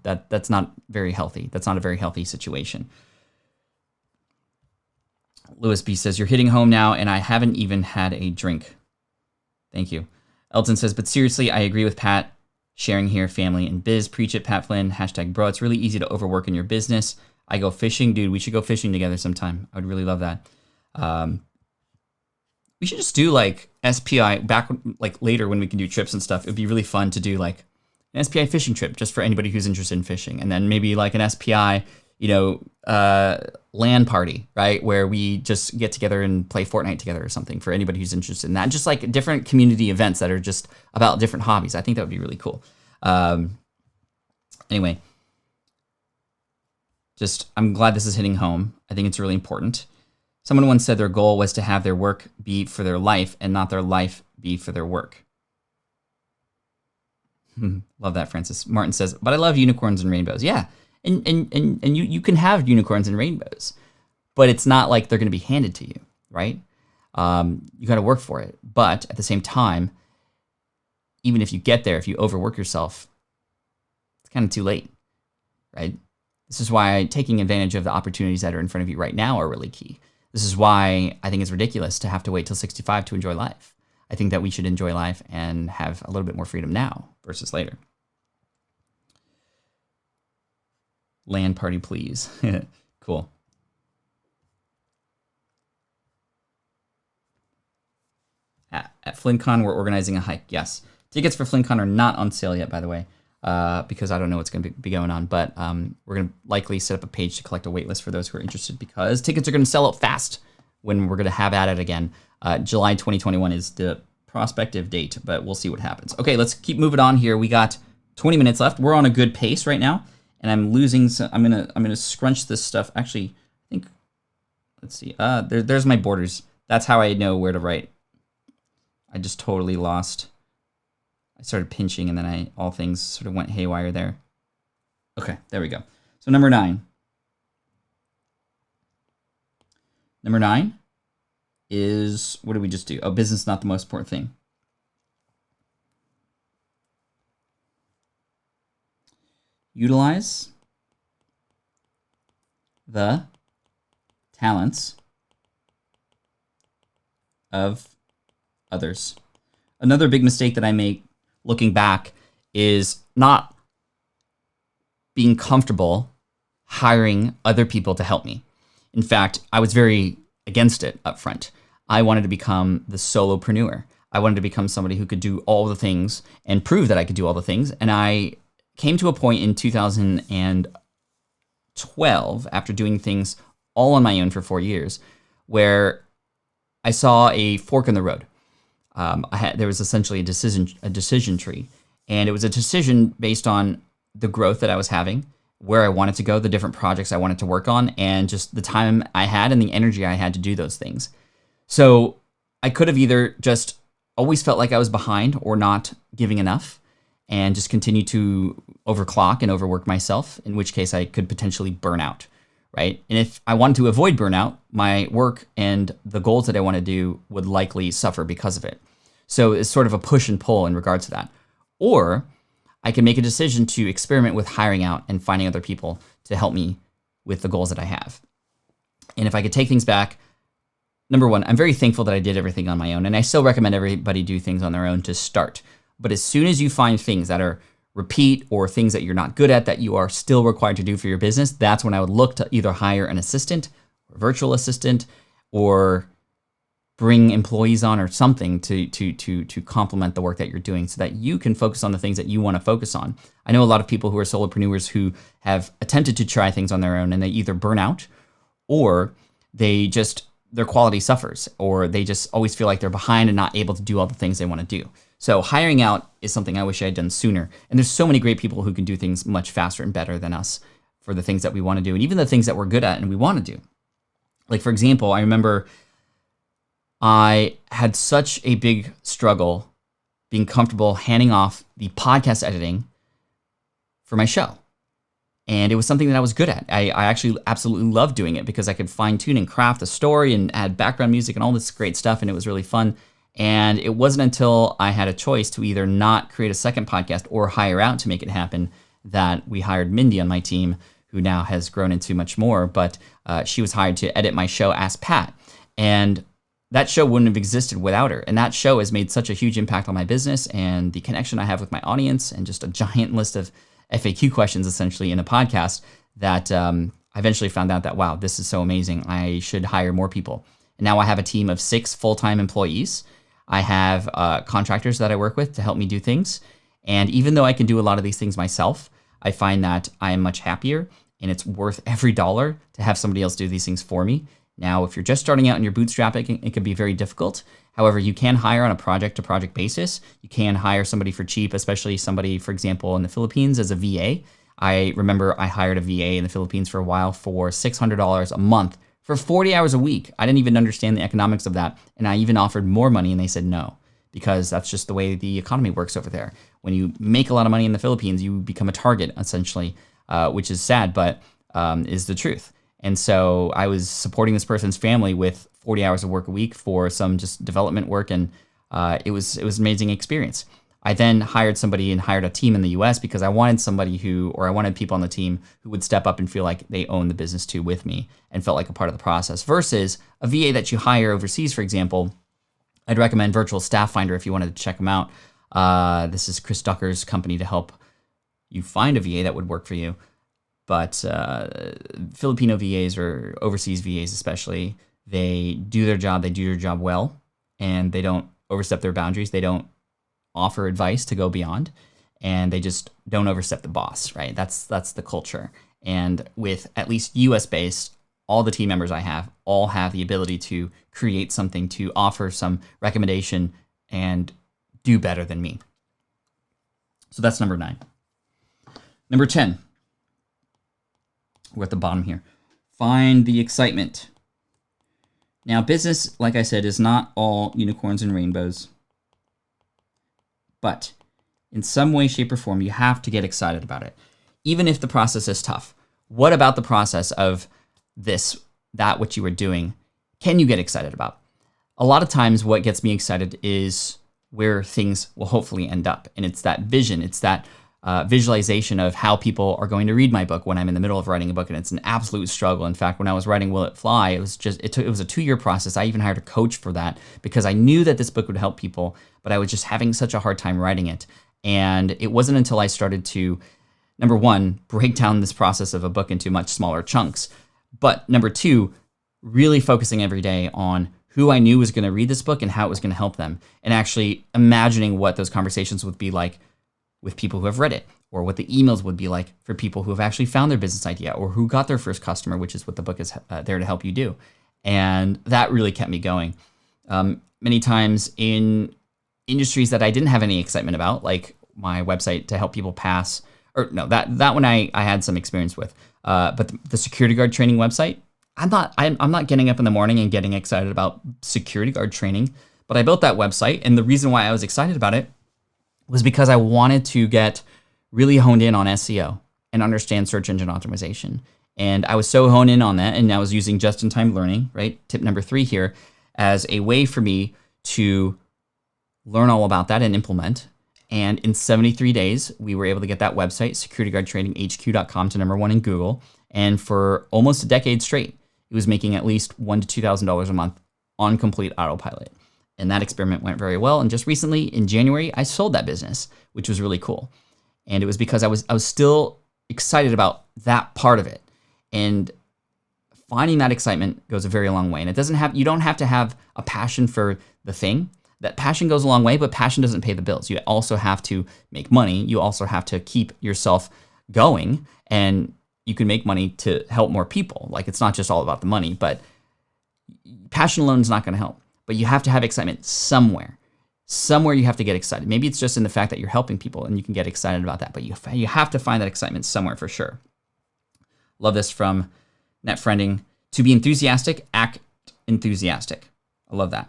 that's not very healthy. That's not a very healthy situation. Lewis B says, you're hitting home now and I haven't even had a drink. Thank you. Elton says, but seriously, I agree with Pat. Sharing here, family and biz. Preach it, Pat Flynn. # bro. It's really easy to overwork in your business. I go fishing. Dude, we should go fishing together sometime. I would really love that. We should just do like SPI back like later when we can do trips and stuff. It'd be really fun to do like an SPI fishing trip just for anybody who's interested in fishing. And then maybe like an SPI, LAN party, right? Where we just get together and play Fortnite together or something for anybody who's interested in that. Just like different community events that are just about different hobbies. I think that would be really cool. Anyway, I'm glad this is hitting home. I think it's really important. Someone once said their goal was to have their work be for their life and not their life be for their work. Love that, Francis. Martin says, but I love unicorns and rainbows. Yeah. And you can have unicorns and rainbows, but it's not like they're going to be handed to you, right? You got to work for it. But at the same time, even if you get there, if you overwork yourself, it's kind of too late, right? This is why taking advantage of the opportunities that are in front of you right now are really key. This is why I think it's ridiculous to have to wait till 65 to enjoy life. I think that we should enjoy life and have a little bit more freedom now versus later. LAN party, please. Cool. At FlynnCon, we're organizing a hike. Yes. Tickets for FlynnCon are not on sale yet, by the way, because I don't know what's going to be going on. But we're going to likely set up a page to collect a wait list for those who are interested, because tickets are going to sell out fast when we're going to have at it again. July 2021 is the prospective date, but we'll see what happens. Okay, let's keep moving on here. We got 20 minutes left. We're on a good pace right now. And I'm losing. I'm gonna scrunch this stuff. Actually, I think. Let's see. There's my borders. That's how I know where to write. I just totally lost. I started pinching, and then all things sort of went haywire there. Okay, there we go. So number 9. Number 9 is, what did we just do? Oh, business is not the most important thing. Utilize the talents of others. Another big mistake that I make looking back is not being comfortable hiring other people to help me. In fact, I was very against it up front. I wanted to become the solopreneur. I wanted to become somebody who could do all the things and prove that I could do all the things. And I came to a point in 2012, after doing things all on my own for 4 years, where I saw a fork in the road. There was essentially a decision tree, and it was a decision based on the growth that I was having, where I wanted to go, the different projects I wanted to work on, and just the time I had and the energy I had to do those things. So I could have either just always felt like I was behind or not giving enough, and just continue to overclock and overwork myself, in which case I could potentially burn out, right? And if I wanted to avoid burnout, my work and the goals that I want to do would likely suffer because of it. So it's sort of a push and pull in regards to that. Or I can make a decision to experiment with hiring out and finding other people to help me with the goals that I have. And if I could take things back, number 1, I'm very thankful that I did everything on my own, and I still recommend everybody do things on their own to start. But as soon as you find things that are repeat or things that you're not good at that you are still required to do for your business, that's when I would look to either hire an assistant or virtual assistant, or bring employees on or something to complement the work that you're doing, so that you can focus on the things that you want to focus on. I know a lot of people who are solopreneurs who have attempted to try things on their own, and they either burn out, or their quality suffers, or they just always feel like they're behind and not able to do all the things they want to do. So hiring out is something I wish I had done sooner. And there's so many great people who can do things much faster and better than us for the things that we want to do, and even the things that we're good at and we want to do. Like, for example, I remember I had such a big struggle being comfortable handing off the podcast editing for my show. And it was something that I was good at. I actually absolutely loved doing it, because I could fine tune and craft the story and add background music and all this great stuff, and it was really fun. And it wasn't until I had a choice to either not create a second podcast or hire out to make it happen that we hired Mindy on my team, who now has grown into much more. But she was hired to edit my show, Ask Pat. And that show wouldn't have existed without her. And that show has made such a huge impact on my business and the connection I have with my audience and just a giant list of FAQ questions essentially in a podcast that I eventually found out that, wow, this is so amazing. I should hire more people. And now I have a team of 6 full-time employees. I have contractors that I work with to help me do things. And even though I can do a lot of these things myself, I find that I am much happier and it's worth every dollar to have somebody else do these things for me. Now, if you're just starting out and you're bootstrapping, it can be very difficult. However, you can hire on a project-to-project basis. You can hire somebody for cheap, especially somebody, for example, in the Philippines as a VA. I remember I hired a VA in the Philippines for a while for $600 a month for 40 hours a week. I didn't even understand the economics of that, and I even offered more money, and they said no, because that's just the way the economy works over there. When you make a lot of money in the Philippines, you become a target, essentially, which is sad, but is the truth. And so I was supporting this person's family with 40 hours of work a week for some just development work, and it was an amazing experience. I then hired somebody and hired a team in the US because I wanted I wanted people on the team who would step up and feel like they own the business too with me and felt like a part of the process, versus a VA that you hire overseas, for example. I'd recommend Virtual Staff Finder if you wanted to check them out. This is Chris Ducker's company to help you find a VA that would work for you. But Filipino VAs or overseas VAs especially, they do their job well, and they don't overstep their boundaries. They don't offer advice to go beyond, and they just don't overstep the boss, right? That's the culture. And with at least US based, all the team members I have all have the ability to create something, to offer some recommendation and do better than me. So that's number 9. Number 10. We're at the bottom here. Find the excitement. Now, business, like I said, is not all unicorns and rainbows. But in some way, shape, or form, you have to get excited about it, even if the process is tough. What about the process of that which you are doing, can you get excited about? A lot of times what gets me excited is where things will hopefully end up. And it's that vision. It's that visualization of how people are going to read my book when I'm in the middle of writing a book, and it's an absolute struggle. In fact, when I was writing Will It Fly, it was a 2-year process. I even hired a coach for that because I knew that this book would help people, but I was just having such a hard time writing it. And it wasn't until I started to, number 1, break down this process of a book into much smaller chunks, but number 2, really focusing every day on who I knew was going to read this book and how it was going to help them, and actually imagining what those conversations would be like with people who have read it, or what the emails would be like for people who have actually found their business idea or who got their first customer, which is what the book is there to help you do. And that really kept me going. Many times in industries that I didn't have any excitement about, like my website to help people pass, or no, that one I had some experience with, but the security guard training website, I'm not getting up in the morning and getting excited about security guard training, but I built that website, and the reason why I was excited about it was because I wanted to get really honed in on SEO and understand search engine optimization. And I was so honed in on that, and I was using just-in-time learning, right? Tip number 3 here, as a way for me to learn all about that and implement. And in 73 days, we were able to get that website, securityguardtraininghq.com, to number 1 in Google. And for almost a decade straight, it was making at least $1,000 to $2,000 a month on complete autopilot. And that experiment went very well. And just recently, in January, I sold that business, which was really cool. And it was because I was still excited about that part of it. And finding that excitement goes a very long way. And you don't have to have a passion for the thing. That passion goes a long way, but passion doesn't pay the bills. You also have to make money. You also have to keep yourself going, and you can make money to help more people. Like, it's not just all about the money, but passion alone is not going to help. But you have to have excitement somewhere. Somewhere you have to get excited. Maybe it's just in the fact that you're helping people and you can get excited about that, but you have to find that excitement somewhere for sure. Love this from Net Friending. To be enthusiastic, act enthusiastic. I love that.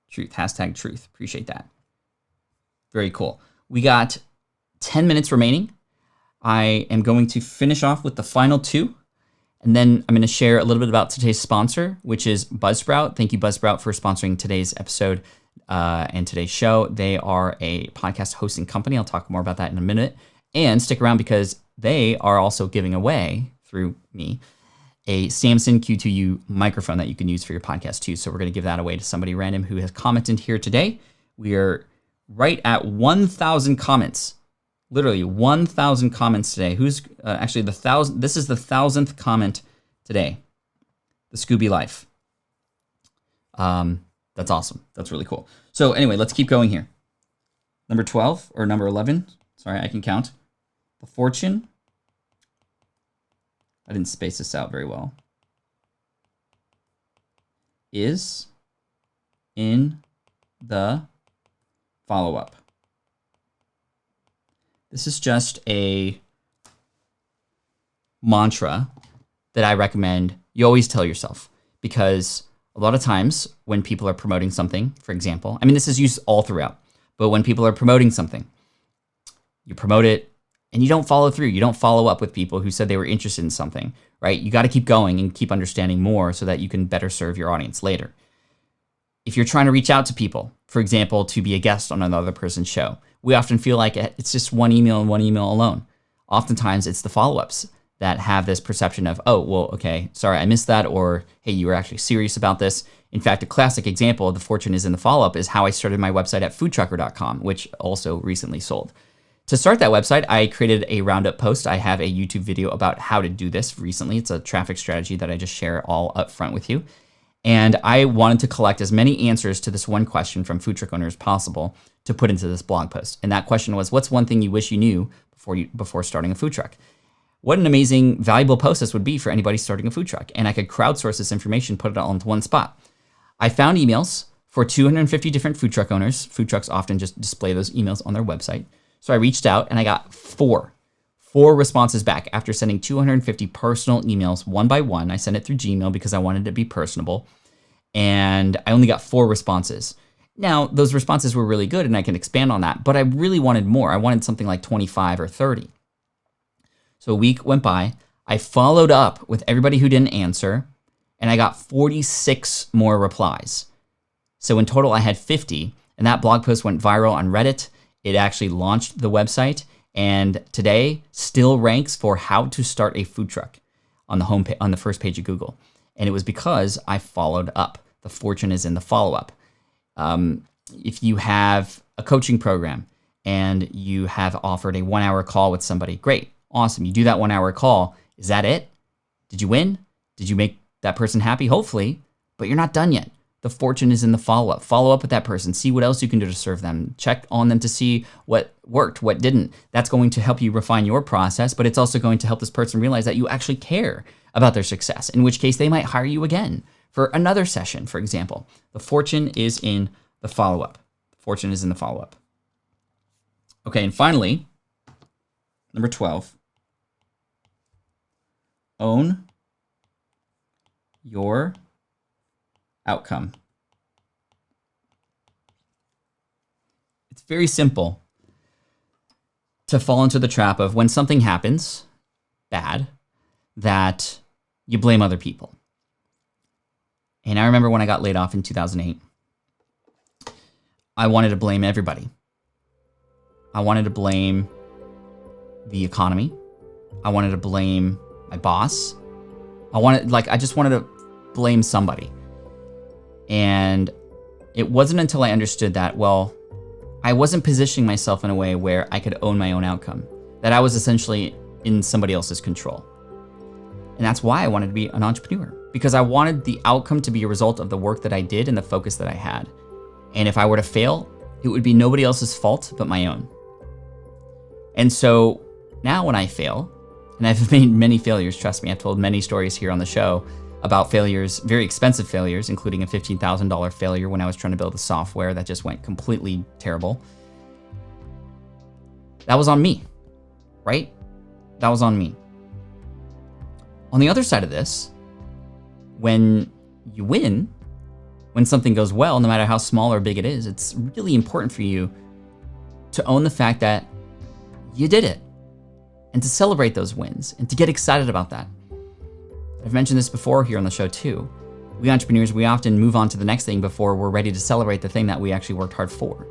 Truth, hashtag truth. Appreciate that. Very cool. We got 10 minutes remaining. I am going to finish off with the final 2. And then I'm going to share a little bit about today's sponsor, which is Buzzsprout. Thank you, Buzzsprout, for sponsoring today's episode and today's show. They are a podcast hosting company. I'll talk more about that in a minute. And stick around because they are also giving away, through me, a Samson Q2U microphone that you can use for your podcast too. So we're going to give that away to somebody random who has commented here today. We are right at 1,000 comments. Literally 1,000 comments today. Who's actually the 1,000? This is the 1,000th comment today. The Scooby Life. That's awesome. That's really cool. So anyway, let's keep going here. Number 12 or number 11. Sorry, I can count. The Fortune. I didn't space this out very well. Is in the follow-up. This is just a mantra that I recommend you always tell yourself, because a lot of times when people are promoting something, for example, I mean, this is used all throughout, but when people are promoting something, you promote it and you don't follow through. You don't follow up with people who said they were interested in something, right? You got to keep going and keep understanding more so that you can better serve your audience later. If you're trying to reach out to people, for example, to be a guest on another person's show, we often feel like it's just one email and one email alone. Oftentimes it's the follow-ups that have this perception of, oh, well, okay, sorry, I missed that, or hey, you were actually serious about this. In fact, a classic example of the Fortune is in the follow-up is how I started my website at foodtrucker.com, which also recently sold. To start that website, I created a roundup post. I have a YouTube video about how to do this recently. It's a traffic strategy that I just share all up front with you. And I wanted to collect as many answers to this one question from food truck owners as possible to put into this blog post. And that question was, what's one thing you wish you knew before starting a food truck? What an amazing, valuable post this would be for anybody starting a food truck. And I could crowdsource this information, put it all into one spot. I found emails for 250 different food truck owners. Food trucks often just display those emails on their website. So I reached out and I got four responses back after sending 250 personal emails one by one. I sent it through Gmail because I wanted to be personable. And I only got 4 responses. Now, those responses were really good and I can expand on that, but I really wanted more. I wanted something like 25 or 30. So a week went by. I followed up with everybody who didn't answer, and I got 46 more replies. So in total, I had 50, and that blog post went viral on Reddit. It actually launched the website, and today still ranks for how to start a food truck on the homepage, on the first page of Google. And it was because I followed up. The Fortune is in the follow-up. If you have a coaching program and you have offered a 1-hour call with somebody, great. Awesome. You do that 1-hour call. Is that it? Did you win? Did you make that person happy? Hopefully, but you're not done yet. The Fortune is in the follow-up. Follow up with that person. See what else you can do to serve them. Check on them to see what worked, what didn't. That's going to help you refine your process, but it's also going to help this person realize that you actually care about their success, in which case they might hire you again for another session, for example. The Fortune is in the follow-up. The Fortune is in the follow-up. Okay, and finally, number 12. Own your outcome. It's very simple to fall into the trap of when something happens bad, that you blame other people. And I remember when I got laid off in 2008, I wanted to blame everybody. I wanted to blame the economy. I wanted to blame my boss. I just wanted to blame somebody. And it wasn't until I understood that, well, I wasn't positioning myself in a way where I could own my own outcome, that I was essentially in somebody else's control. And that's why I wanted to be an entrepreneur, because I wanted the outcome to be a result of the work that I did and the focus that I had. And if I were to fail, it would be nobody else's fault but my own. And so now when I fail, and I've made many failures, trust me, I've told many stories here on the show about failures, very expensive failures, including a $15,000 failure when I was trying to build a software that just went completely terrible. That was on me, right? That was on me. On the other side of this, when you win, when something goes well, no matter how small or big it is, it's really important for you to own the fact that you did it and to celebrate those wins and to get excited about that. I've mentioned this before here on the show too. We entrepreneurs, we often move on to the next thing before we're ready to celebrate the thing that we actually worked hard for.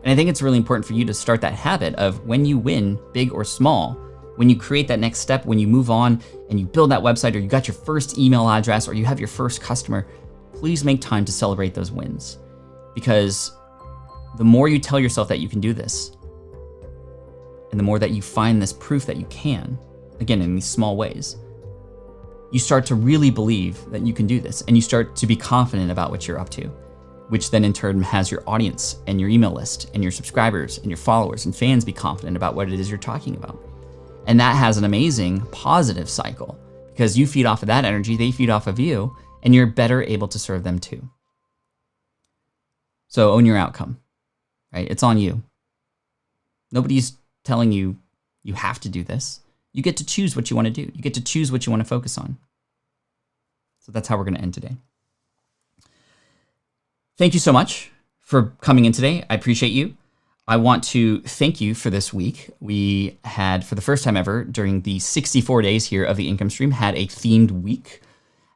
And I think it's really important for you to start that habit of when you win, big or small, when you create that next step, when you move on and you build that website, or you got your first email address, or you have your first customer, please make time to celebrate those wins. Because the more you tell yourself that you can do this, and the more that you find this proof that you can, again, in these small ways, you start to really believe that you can do this, and you start to be confident about what you're up to, which then in turn has your audience and your email list and your subscribers and your followers and fans be confident about what it is you're talking about. And that has an amazing positive cycle, because you feed off of that energy, they feed off of you, and you're better able to serve them too. So own your outcome, right? It's on you. Nobody's telling you you have to do this. You get to choose what you want to do. You get to choose what you want to focus on. So that's how we're going to end today. Thank you so much for coming in today. I appreciate you. I want to thank you for this week. We had, for the first time ever, during the 64 days here of the income stream, had a themed week.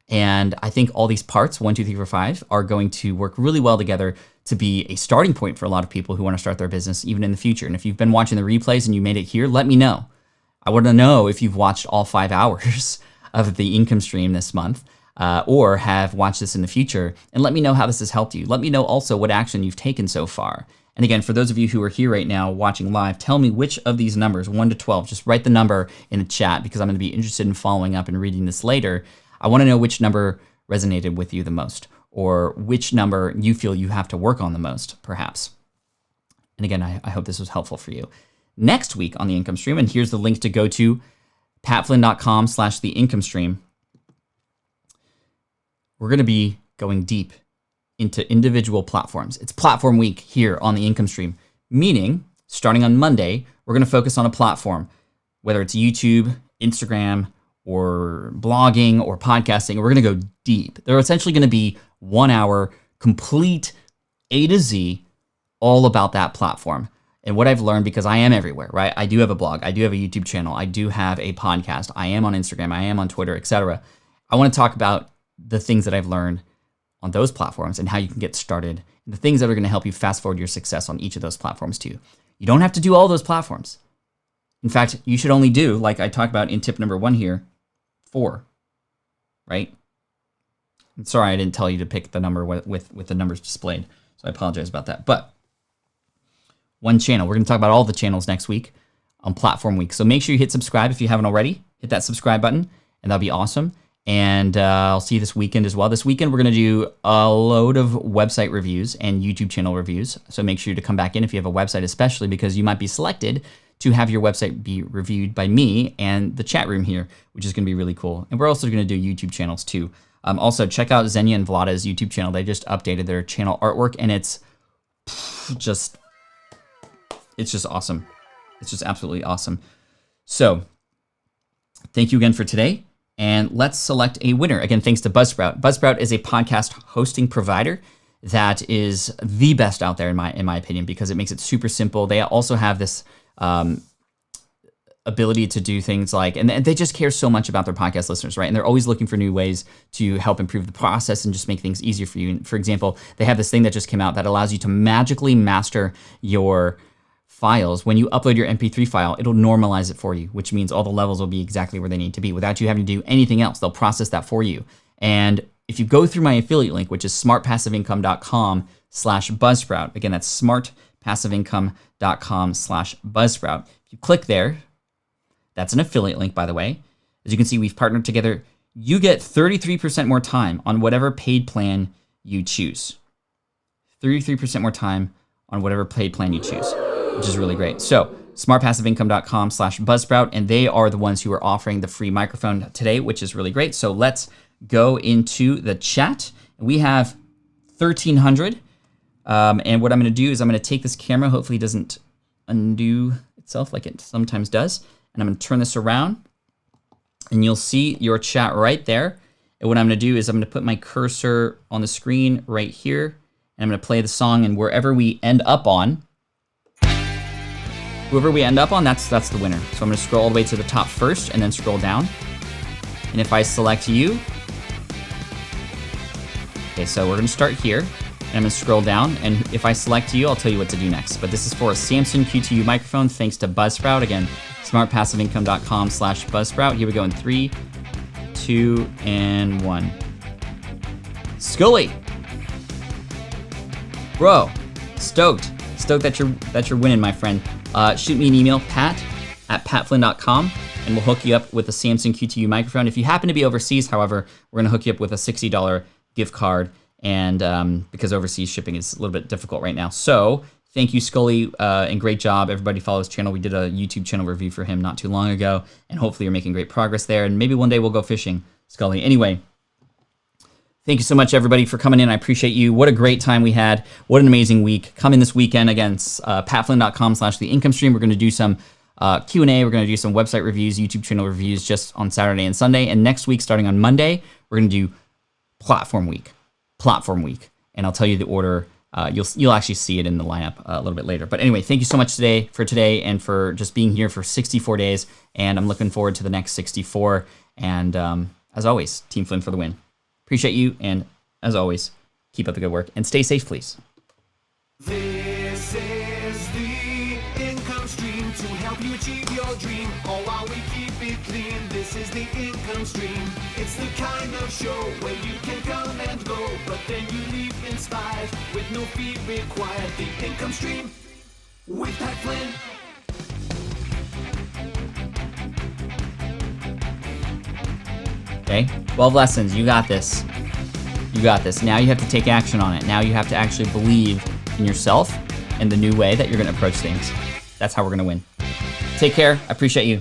And I think all these parts, 1, 2, 3, 4, 5, are going to work really well together to be a starting point for a lot of people who want to start their business even in the future. And if you've been watching the replays and you made it here, let me know. I want to know if you've watched all 5 hours of the income stream this month, or have watched this in the future, and let me know how this has helped you. Let me know also what action you've taken so far. And again, for those of you who are here right now watching live, tell me which of these numbers, 1 to 12, just write the number in the chat, because I'm going to be interested in following up and reading this later. I want to know which number resonated with you the most, or which number you feel you have to work on the most, perhaps. And again, I hope this was helpful for you. Next week on the income stream, and here's the link to go to, patflynn.com/theincomestream. We're going to be going deep into individual platforms. It's platform week here on the income stream, meaning starting on Monday, we're going to focus on a platform, whether it's YouTube, Instagram, or blogging or podcasting. We're going to go deep. They're essentially going to be 1 hour complete A to Z, all about that platform. And what I've learned, because I am everywhere, right? I do have a blog, I do have a YouTube channel, I do have a podcast, I am on Instagram, I am on Twitter, etc. I want to talk about the things that I've learned on those platforms and how you can get started, and the things that are going to help you fast forward your success on each of those platforms too. You don't have to do all those platforms. In fact, you should only do, like I talked about in tip number 1 here, 4, right? I'm sorry I didn't tell you to pick the number with the numbers displayed, so I apologize about that. But 1 channel. We're going to talk about all the channels next week on Platform Week. So make sure you hit subscribe if you haven't already. Hit that subscribe button, and that'll be awesome. And I'll see you this weekend as well. This weekend, we're going to do a load of website reviews and YouTube channel reviews. So make sure to come back in if you have a website, especially because you might be selected to have your website be reviewed by me and the chat room here, which is going to be really cool. And we're also going to do YouTube channels too. Also, check out Xenia and Vlada's YouTube channel. They just updated their channel artwork, and it's just awesome. It's just absolutely awesome. So thank you again for today. And let's select a winner. Again, thanks to Buzzsprout. Buzzsprout is a podcast hosting provider that is the best out there in my opinion, because it makes it super simple. They also have this ability to do things like, and they just care so much about their podcast listeners, right? And they're always looking for new ways to help improve the process and just make things easier for you. And for example, they have this thing that just came out that allows you to magically master your files. When you upload your MP3 file, it'll normalize it for you, which means all the levels will be exactly where they need to be without you having to do anything else. They'll process that for you. And if you go through my affiliate link, which is smartpassiveincome.com/Buzzsprout, again, that's smartpassiveincome.com/Buzzsprout. If you click there, that's an affiliate link, by the way. As you can see, we've partnered together. You get 33% more time on whatever paid plan you choose. 33% more time on whatever paid plan you choose, which is really great. So smartpassiveincome.com/Buzzsprout, and they are the ones who are offering the free microphone today, which is really great. So let's go into the chat. We have 1,300. And what I'm going to do is I'm going to take this camera. Hopefully it doesn't undo itself like it sometimes does. And I'm going to turn this around, and you'll see your chat right there. And what I'm going to do is I'm going to put my cursor on the screen right here, and I'm going to play the song, and wherever we end up on, whoever we end up on, that's the winner. So I'm going to scroll all the way to the top first and then scroll down. And if I select you, okay, so we're going to start here, and I'm going to scroll down, and if I select you, I'll tell you what to do next. But this is for a Samsung Q2U microphone, thanks to Buzzsprout. Again, smartpassiveincome.com/buzzsprout. Here we go in 3, 2, and 1. Scully, bro, stoked that you're winning, my friend. Shoot me an email, pat@patflynn.com, and we'll hook you up with a Samsung QTU microphone. If you happen to be overseas, however, we're gonna hook you up with a $60 gift card, and because overseas shipping is a little bit difficult right now. So thank you, Scully, and great job. Everybody follow his channel. We did a YouTube channel review for him not too long ago, and hopefully you're making great progress there, and maybe one day we'll go fishing, Scully. Anyway, thank you so much, everybody, for coming in. I appreciate you. What a great time we had. What an amazing week. Come in this weekend against patflynn.com/theincomestream. We're going to do some Q&A. We're going to do some website reviews, YouTube channel reviews just on Saturday and Sunday. And next week, starting on Monday, we're going to do Platform Week. And I'll tell you the order. You'll actually see it in the lineup a little bit later. But anyway, thank you so much for today and for just being here for 64 days. And I'm looking forward to the next 64. And as always, Team Flynn for the win. Appreciate you, and as always, keep up the good work, and stay safe, please. This is the income stream to help you achieve your dream, all while we keep it clean. This is the income stream. It's the kind of show where you can come and go, but then you leave inspired with no fee required. The income stream with Pat Flynn. Okay, 12 lessons. You got this. You got this. Now you have to take action on it. Now you have to actually believe in yourself and the new way that you're going to approach things. That's how we're going to win. Take care. I appreciate you.